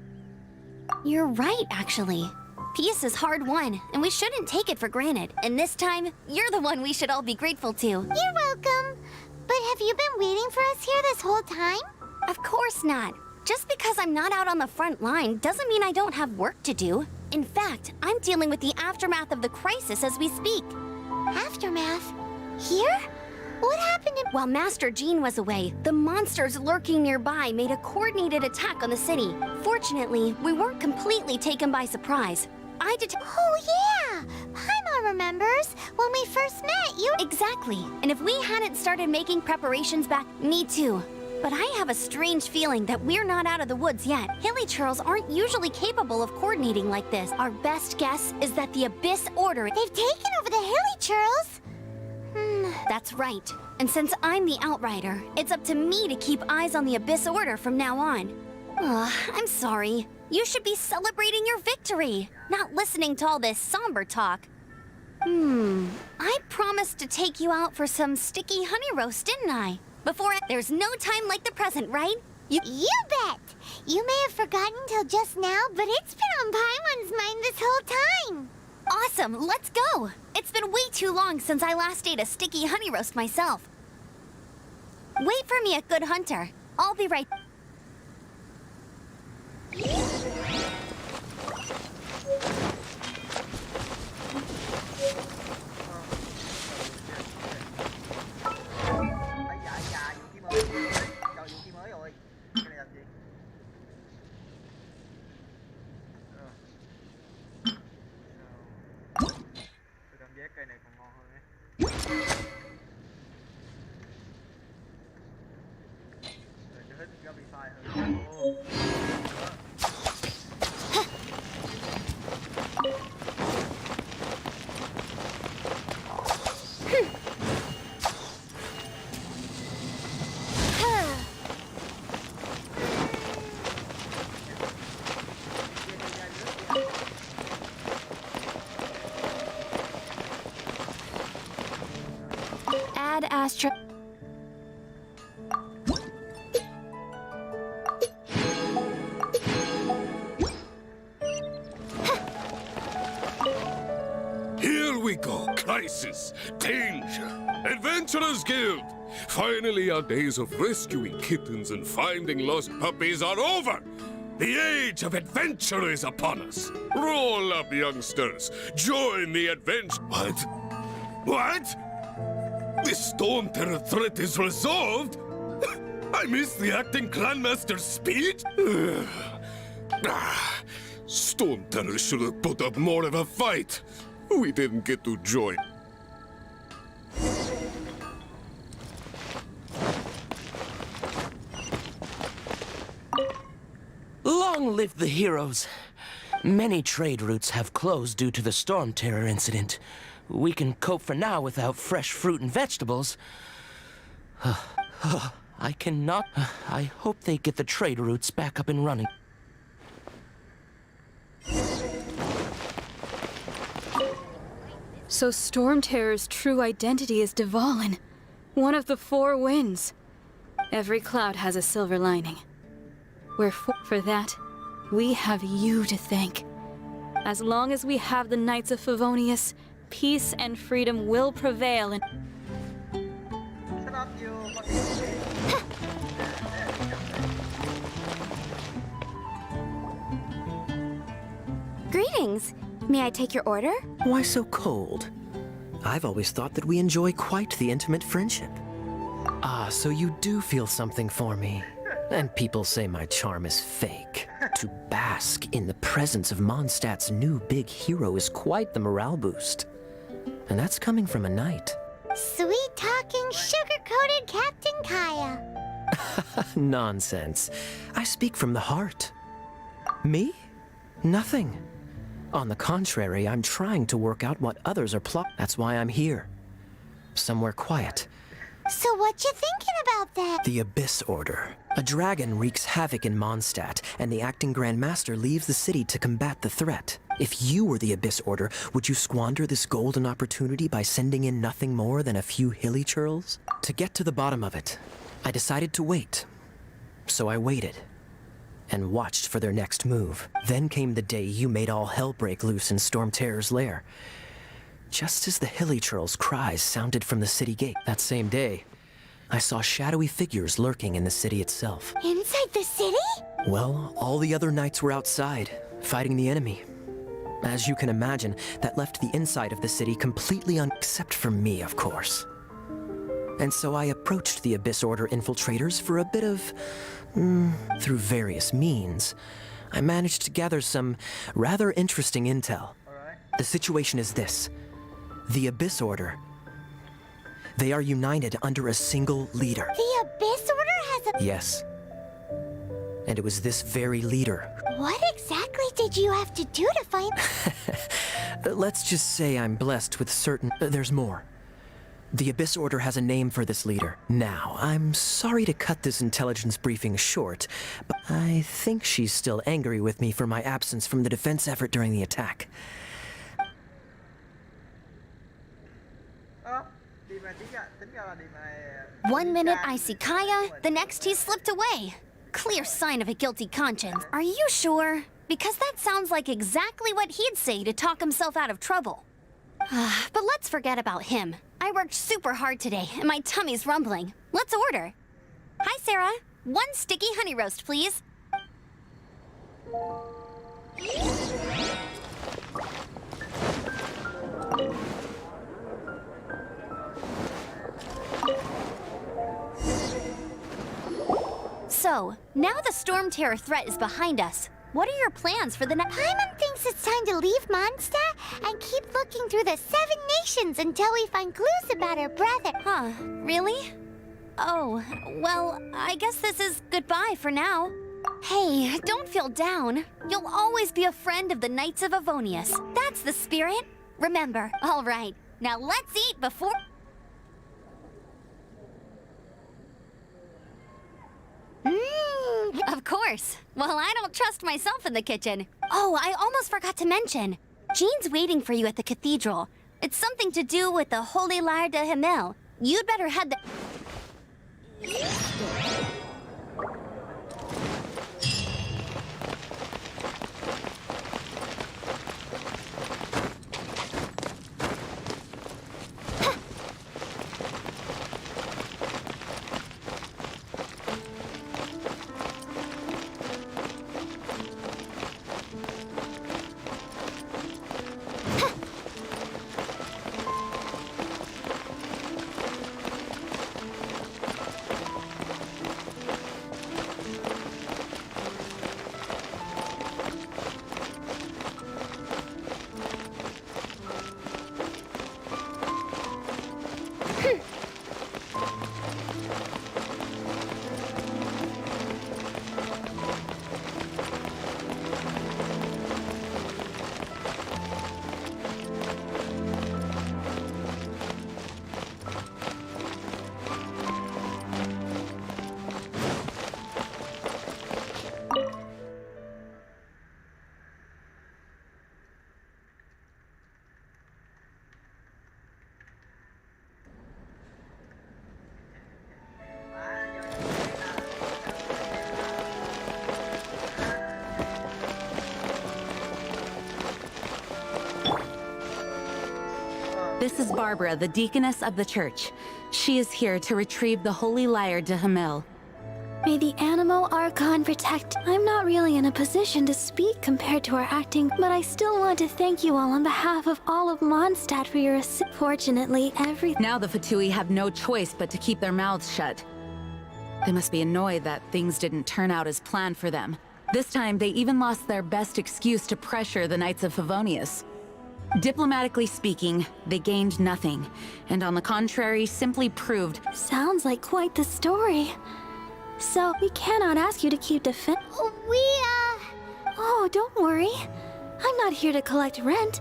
You're right, actually. Peace is hard won, and we shouldn't take it for granted. And this time, you're the one we should all be grateful to. You're welcome. But have you been waiting for us here this whole time? Of course not. Just because I'm not out on the front line doesn't mean I don't have work to do. In fact, I'm dealing with the aftermath of the crisis as we speak. Aftermath? Here? What happened in... While Master Jean was away, the monsters lurking nearby made a coordinated attack on the city. Fortunately, we weren't completely taken by surprise. Oh, yeah! Paimon remembers when we first met, you... Exactly. And if we hadn't started making preparations back... Me too. But I have a strange feeling that we're not out of the woods yet. Hilly Churls aren't usually capable of coordinating like this. Our best guess is that the Abyss Order... They've taken over the Hilly Churls! That's right. And since I'm the Outrider, it's up to me to keep eyes on the Abyss Order from now on. I'm sorry. You should be celebrating your victory, not listening to all this somber talk. I promised to take you out for some sticky honey roast, didn't I? There's no time like the present, right? You bet! You may have forgotten till just now, but it's been on Paimon's mind this whole time. Awesome, let's go! It's been way too long since I last ate a sticky honey roast myself. Wait for me at Good Hunter. I'll be right... Ây dạ dạ vũ khí mới. Chọn vũ khí mới rồi. Cái này làm gì? Tôi cảm giác cây này còn ngon hơn ấy. Rồi tôi thích Gabify hơn. Add Astra... Here we go. Crisis, danger, Adventurers Guild. Finally, our days of rescuing kittens and finding lost puppies are over. The age of adventure is upon us. Roll up, youngsters. Join the adventure. What? What? The Storm Terror threat is resolved? I missed the acting Clanmaster's speech? Storm Terror should have put up more of a fight. We didn't get to join. Long live the heroes. Many trade routes have closed due to the Storm Terror incident. We can cope for now without fresh fruit and vegetables. I cannot... I hope they get the trade routes back up and running. So Storm Terror's true identity is Dvalin, one of the four winds. Every cloud has a silver lining. Wherefore, for that, we have you to thank. As long as we have the Knights of Favonius, peace and freedom will prevail and... Shut up, you fucking... Greetings. May I take your order? Why so cold? I've always thought that we enjoy quite the intimate friendship. Ah, so you do feel something for me. And people say my charm is fake. To bask in the presence of Mondstadt's new big hero is quite the morale boost. And that's coming from a knight. Sweet-talking, sugar-coated Captain Kaya. Nonsense. I speak from the heart. Me? Nothing. On the contrary, I'm trying to work out what others are plotting. That's why I'm here. Somewhere quiet. So what you thinking about that? The Abyss Order. A dragon wreaks havoc in Mondstadt, and the acting Grand Master leaves the city to combat the threat. If you were the Abyss Order, would you squander this golden opportunity by sending in nothing more than a few hilly churls? To get to the bottom of it, I decided to wait. So I waited, and watched for their next move. Then came the day you made all hell break loose in Storm Terror's lair. Just as the hilly churls' cries sounded from the city gate, that same day, I saw shadowy figures lurking in the city itself. Inside the city? Well, all the other knights were outside, fighting the enemy. As you can imagine, that left the inside of the city completely except for me, of course. And so I approached the Abyss Order infiltrators for a bit of... through various means, I managed to gather some rather interesting intel. The situation is this. The Abyss Order. They are united under a single leader. The Abyss Order has a... Yes. And it was this very leader. What exactly did you have to do to find... Let's just say I'm blessed with certain... there's more. The Abyss Order has a name for this leader. Now, I'm sorry to cut this intelligence briefing short, but I think she's still angry with me for my absence from the defense effort during the attack. One minute I see Kaya, the next he slipped away. Clear sign of a guilty conscience. Are you sure? because that sounds like exactly what he'd say to talk himself out of trouble. But let's forget about him. I worked super hard today, and my tummy's rumbling. Let's order. Hi, Sarah. 1 sticky honey roast, please. So, now the Storm Terror threat is behind us. What are your plans for the next— Paimon thinks it's time to leave Mondstadt and keep looking through the 7 nations until we find clues about her brother. Huh, really? Oh, well, I guess this is goodbye for now. Hey, don't feel down. You'll always be a friend of the Knights of Avonius. That's the spirit. Remember, all right. Now let's eat before— Of course. Well, I don't trust myself in the kitchen. Oh, I almost forgot to mention. Jean's waiting for you at the cathedral. It's something to do with the Holy Lyre de Himmel. You'd better head there. This is Barbara, the deaconess of the church. She is here to retrieve the Holy Lyre de Himmel. May the Animo Archon protect. I'm not really in a position to speak compared to our acting, but I still want to thank you all on behalf of all of Mondstadt for your assist. Fortunately, Now the Fatui have no choice but to keep their mouths shut. They must be annoyed that things didn't turn out as planned for them. This time, they even lost their best excuse to pressure the Knights of Favonius. Diplomatically speaking, they gained nothing, and on the contrary, simply proved— Sounds like quite the story. So, we cannot ask you to keep Oh, don't worry. I'm not here to collect rent.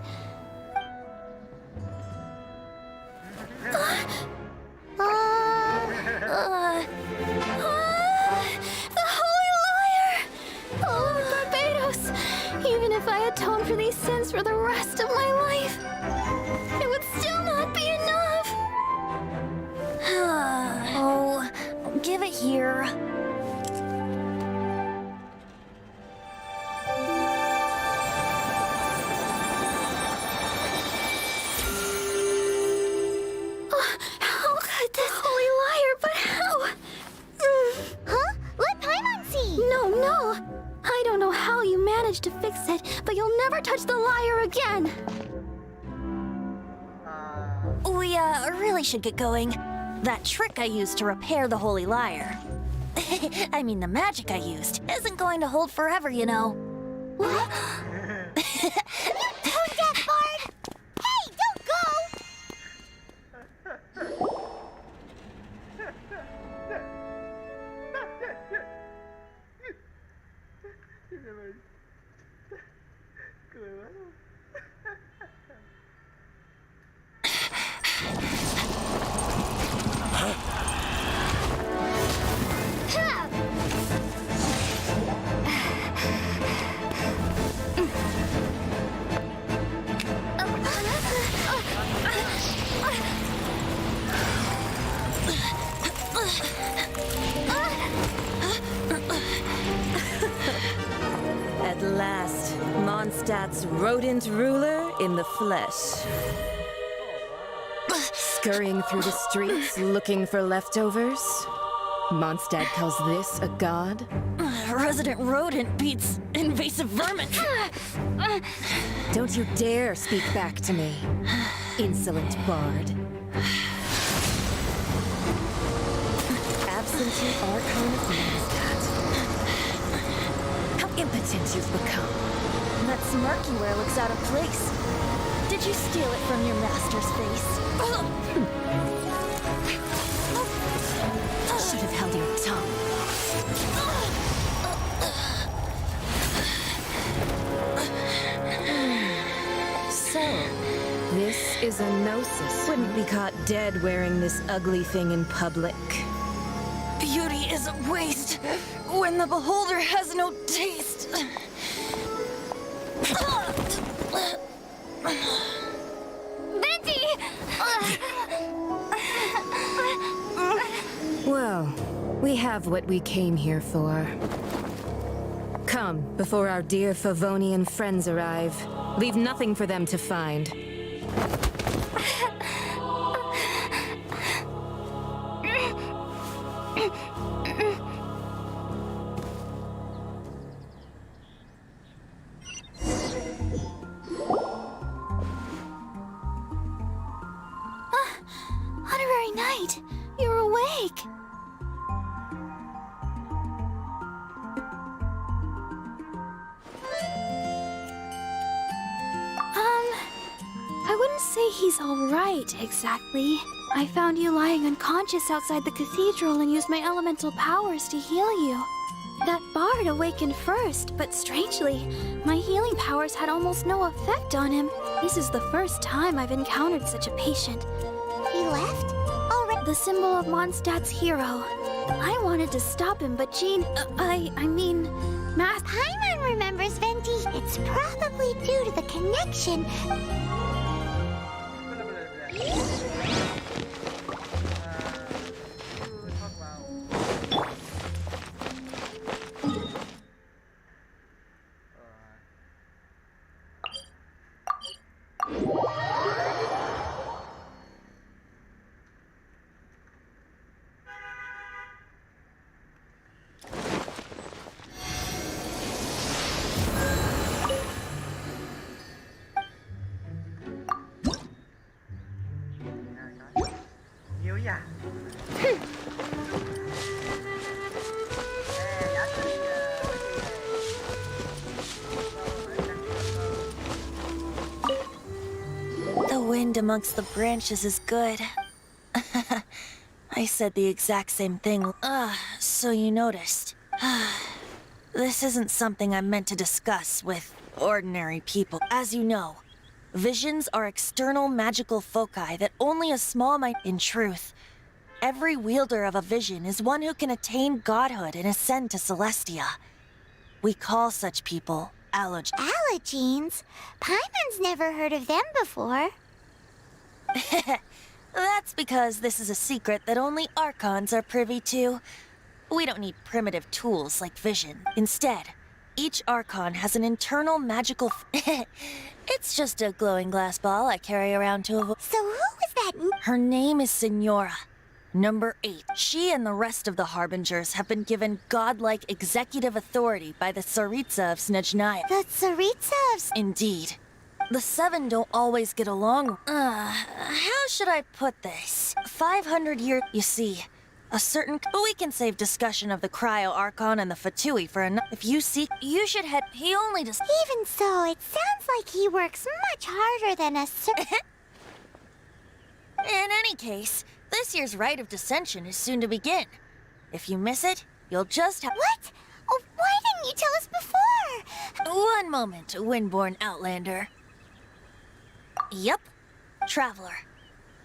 The Holy Lyre! Oh, Barbados! Even if I atone for these sins for the rest of my life, it would still not be enough! Oh, give it here. How could this Holy Lyre, but how? Huh? Let Paimon see! No! I don't know how you managed to fix it, but you'll never touch the lyre again! We, really should get going. That trick I used to repair the Holy Lyre. I mean, the magic I used isn't going to hold forever, you know. What? Who's that, Bard? Hey, don't go! Mondstadt's rodent ruler in the flesh. Scurrying through the streets looking for leftovers? Mondstadt calls this a god? Resident rodent beats invasive vermin. Don't you dare speak back to me, insolent bard. Absentee Archon of Mondstadt. How impotent you've become. That smirky wear looks out of place. Did you steal it from your master's face? Should have held your tongue. So, this is a gnosis. Wouldn't be caught dead wearing this ugly thing in public. Beauty is a waste when the beholder has no taste. Venti! Well, we have what we came here for. Come, before our dear Favonian friends arrive. Leave nothing for them to find. Honorary Knight, you're awake. I wouldn't say he's all right, exactly. I found you lying unconscious outside the cathedral and used my elemental powers to heal you. That bard awakened first, but strangely, my healing powers had almost no effect on him. This is the first time I've encountered such a patient. He left? Already? The symbol of Mondstadt's hero. I wanted to stop him, but Jean, I mean, Paimon remembers Venti. It's probably due to the connection. Nhiều vậy? The wind amongst the branches is good. I said the exact same thing. So you noticed. This isn't something I'm meant to discuss with ordinary people. As you know, visions are external magical foci that only a small might... In truth, every wielder of a vision is one who can attain godhood and ascend to Celestia. We call such people Allogenes? Paimon's never heard of them before. That's because this is a secret that only Archons are privy to. We don't need primitive tools like vision. Instead, each Archon has an internal magical... It's just a glowing glass ball I carry around to avoid... So who was that? Her name is Signora, number 8. She and the rest of the Harbingers have been given godlike executive authority by the Tsaritsa of Snezhnaya. The Tsaritsa of... Indeed. The 7 don't always get along. How should I put this? 500 years... You see, a certain... We can save discussion of the Cryo Archon and the Fatui for another... If you seek, you should head... He only just... Even so, it sounds like he works much harder than a In any case, this year's Rite of Dissension is soon to begin. If you miss it, you'll just have... What? Oh, why didn't you tell us before? One moment, Windborn Outlander. Yup, Traveler.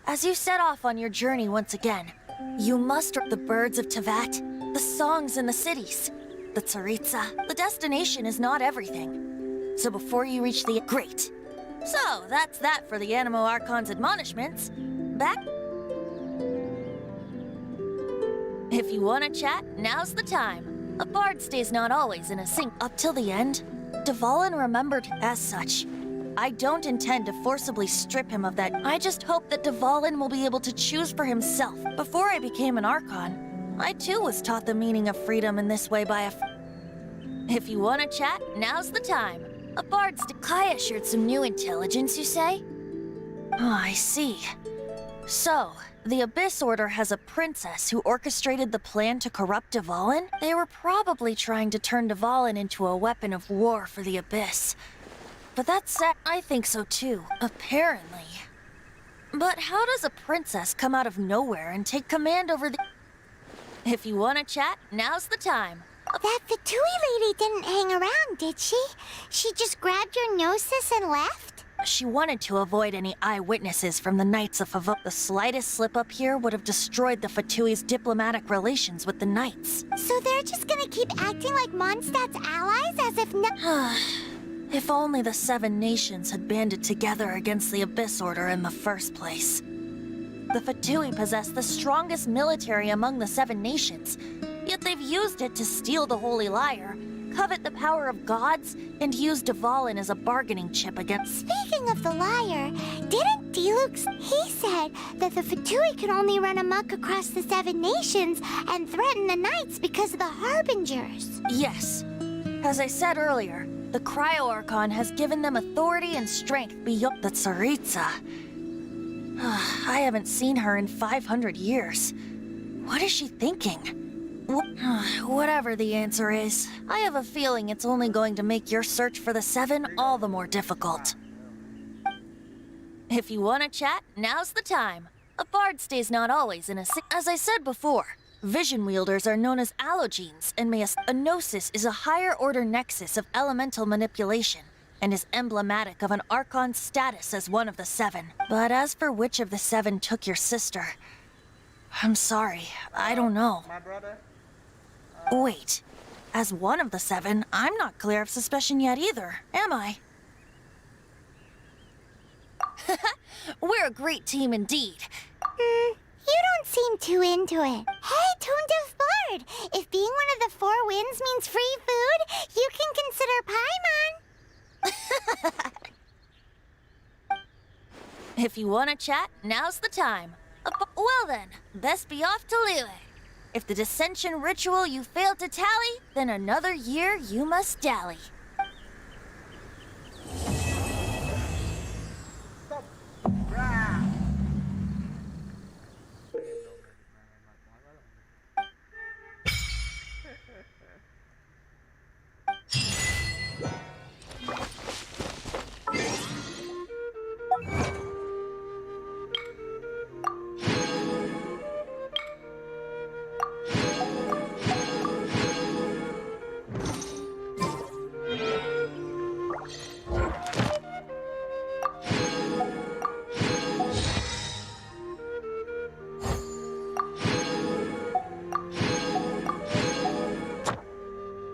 As you set off on your journey once again, you must the birds of Tevat, the songs in the cities, the Tsaritsa. The destination is not everything. So before you reach the... Great. So, that's that for the Animo Archon's admonishments. Back... If you want to chat, now's the time. A bard stays not always in a sync up till the end. Dvalin remembered as such. I don't intend to forcibly strip him of that. I just hope that Dvalin will be able to choose for himself. Before I became an Archon, I too was taught the meaning of freedom in this way by a... If you want to chat, now's the time. A bard's... Kaya shared some new intelligence, you say? Oh, I see. So, the Abyss Order has a princess who orchestrated the plan to corrupt Dvalin? They were probably trying to turn Dvalin into a weapon of war for the Abyss. But that said, I think so too, apparently. But how does a princess come out of nowhere and take command over the... If you want to chat, now's the time. That Fatui lady didn't hang around, did she? She just grabbed your gnosis and left? She wanted to avoid any eyewitnesses from the Knights of Favonian. The slightest slip-up here would have destroyed the Fatui's diplomatic relations with the Knights. So they're just gonna keep acting like Mondstadt's allies as if no... If only the 7 nations had banded together against the Abyss Order in the first place. The Fatui possess the strongest military among the 7 nations, yet they've used it to steal the Holy Lyre, covet the power of gods, and use Dvalin as a bargaining chip against... Speaking of the Lyre, didn't Diluc... He said that the Fatui could only run amok across the 7 nations and threaten the Knights because of the Harbingers. Yes. As I said earlier, the Cryo-Archon has given them authority and strength beyond the Tsaritsa. I haven't seen her in 500 years. What is she thinking? Whatever the answer is, I have a feeling it's only going to make your search for the 7 all the more difficult. If you want to chat, now's the time. A bard stays not always in a... As I said before, vision wielders are known as allogenes, and a gnosis is a higher-order nexus of elemental manipulation, and is emblematic of an Archon's status as one of the 7. But as for which of the 7 took your sister, I'm sorry, I don't know. My brother. Wait, as one of the 7, I'm not clear of suspicion yet either, am I? We're a great team indeed. You don't seem too into it. Hey, Tuned of Bard! If being one of the 4 winds means free food, you can consider Paimon. If you want to chat, now's the time. Well then, best be off to Liyue. If the dissension ritual you failed to tally, then another year you must dally.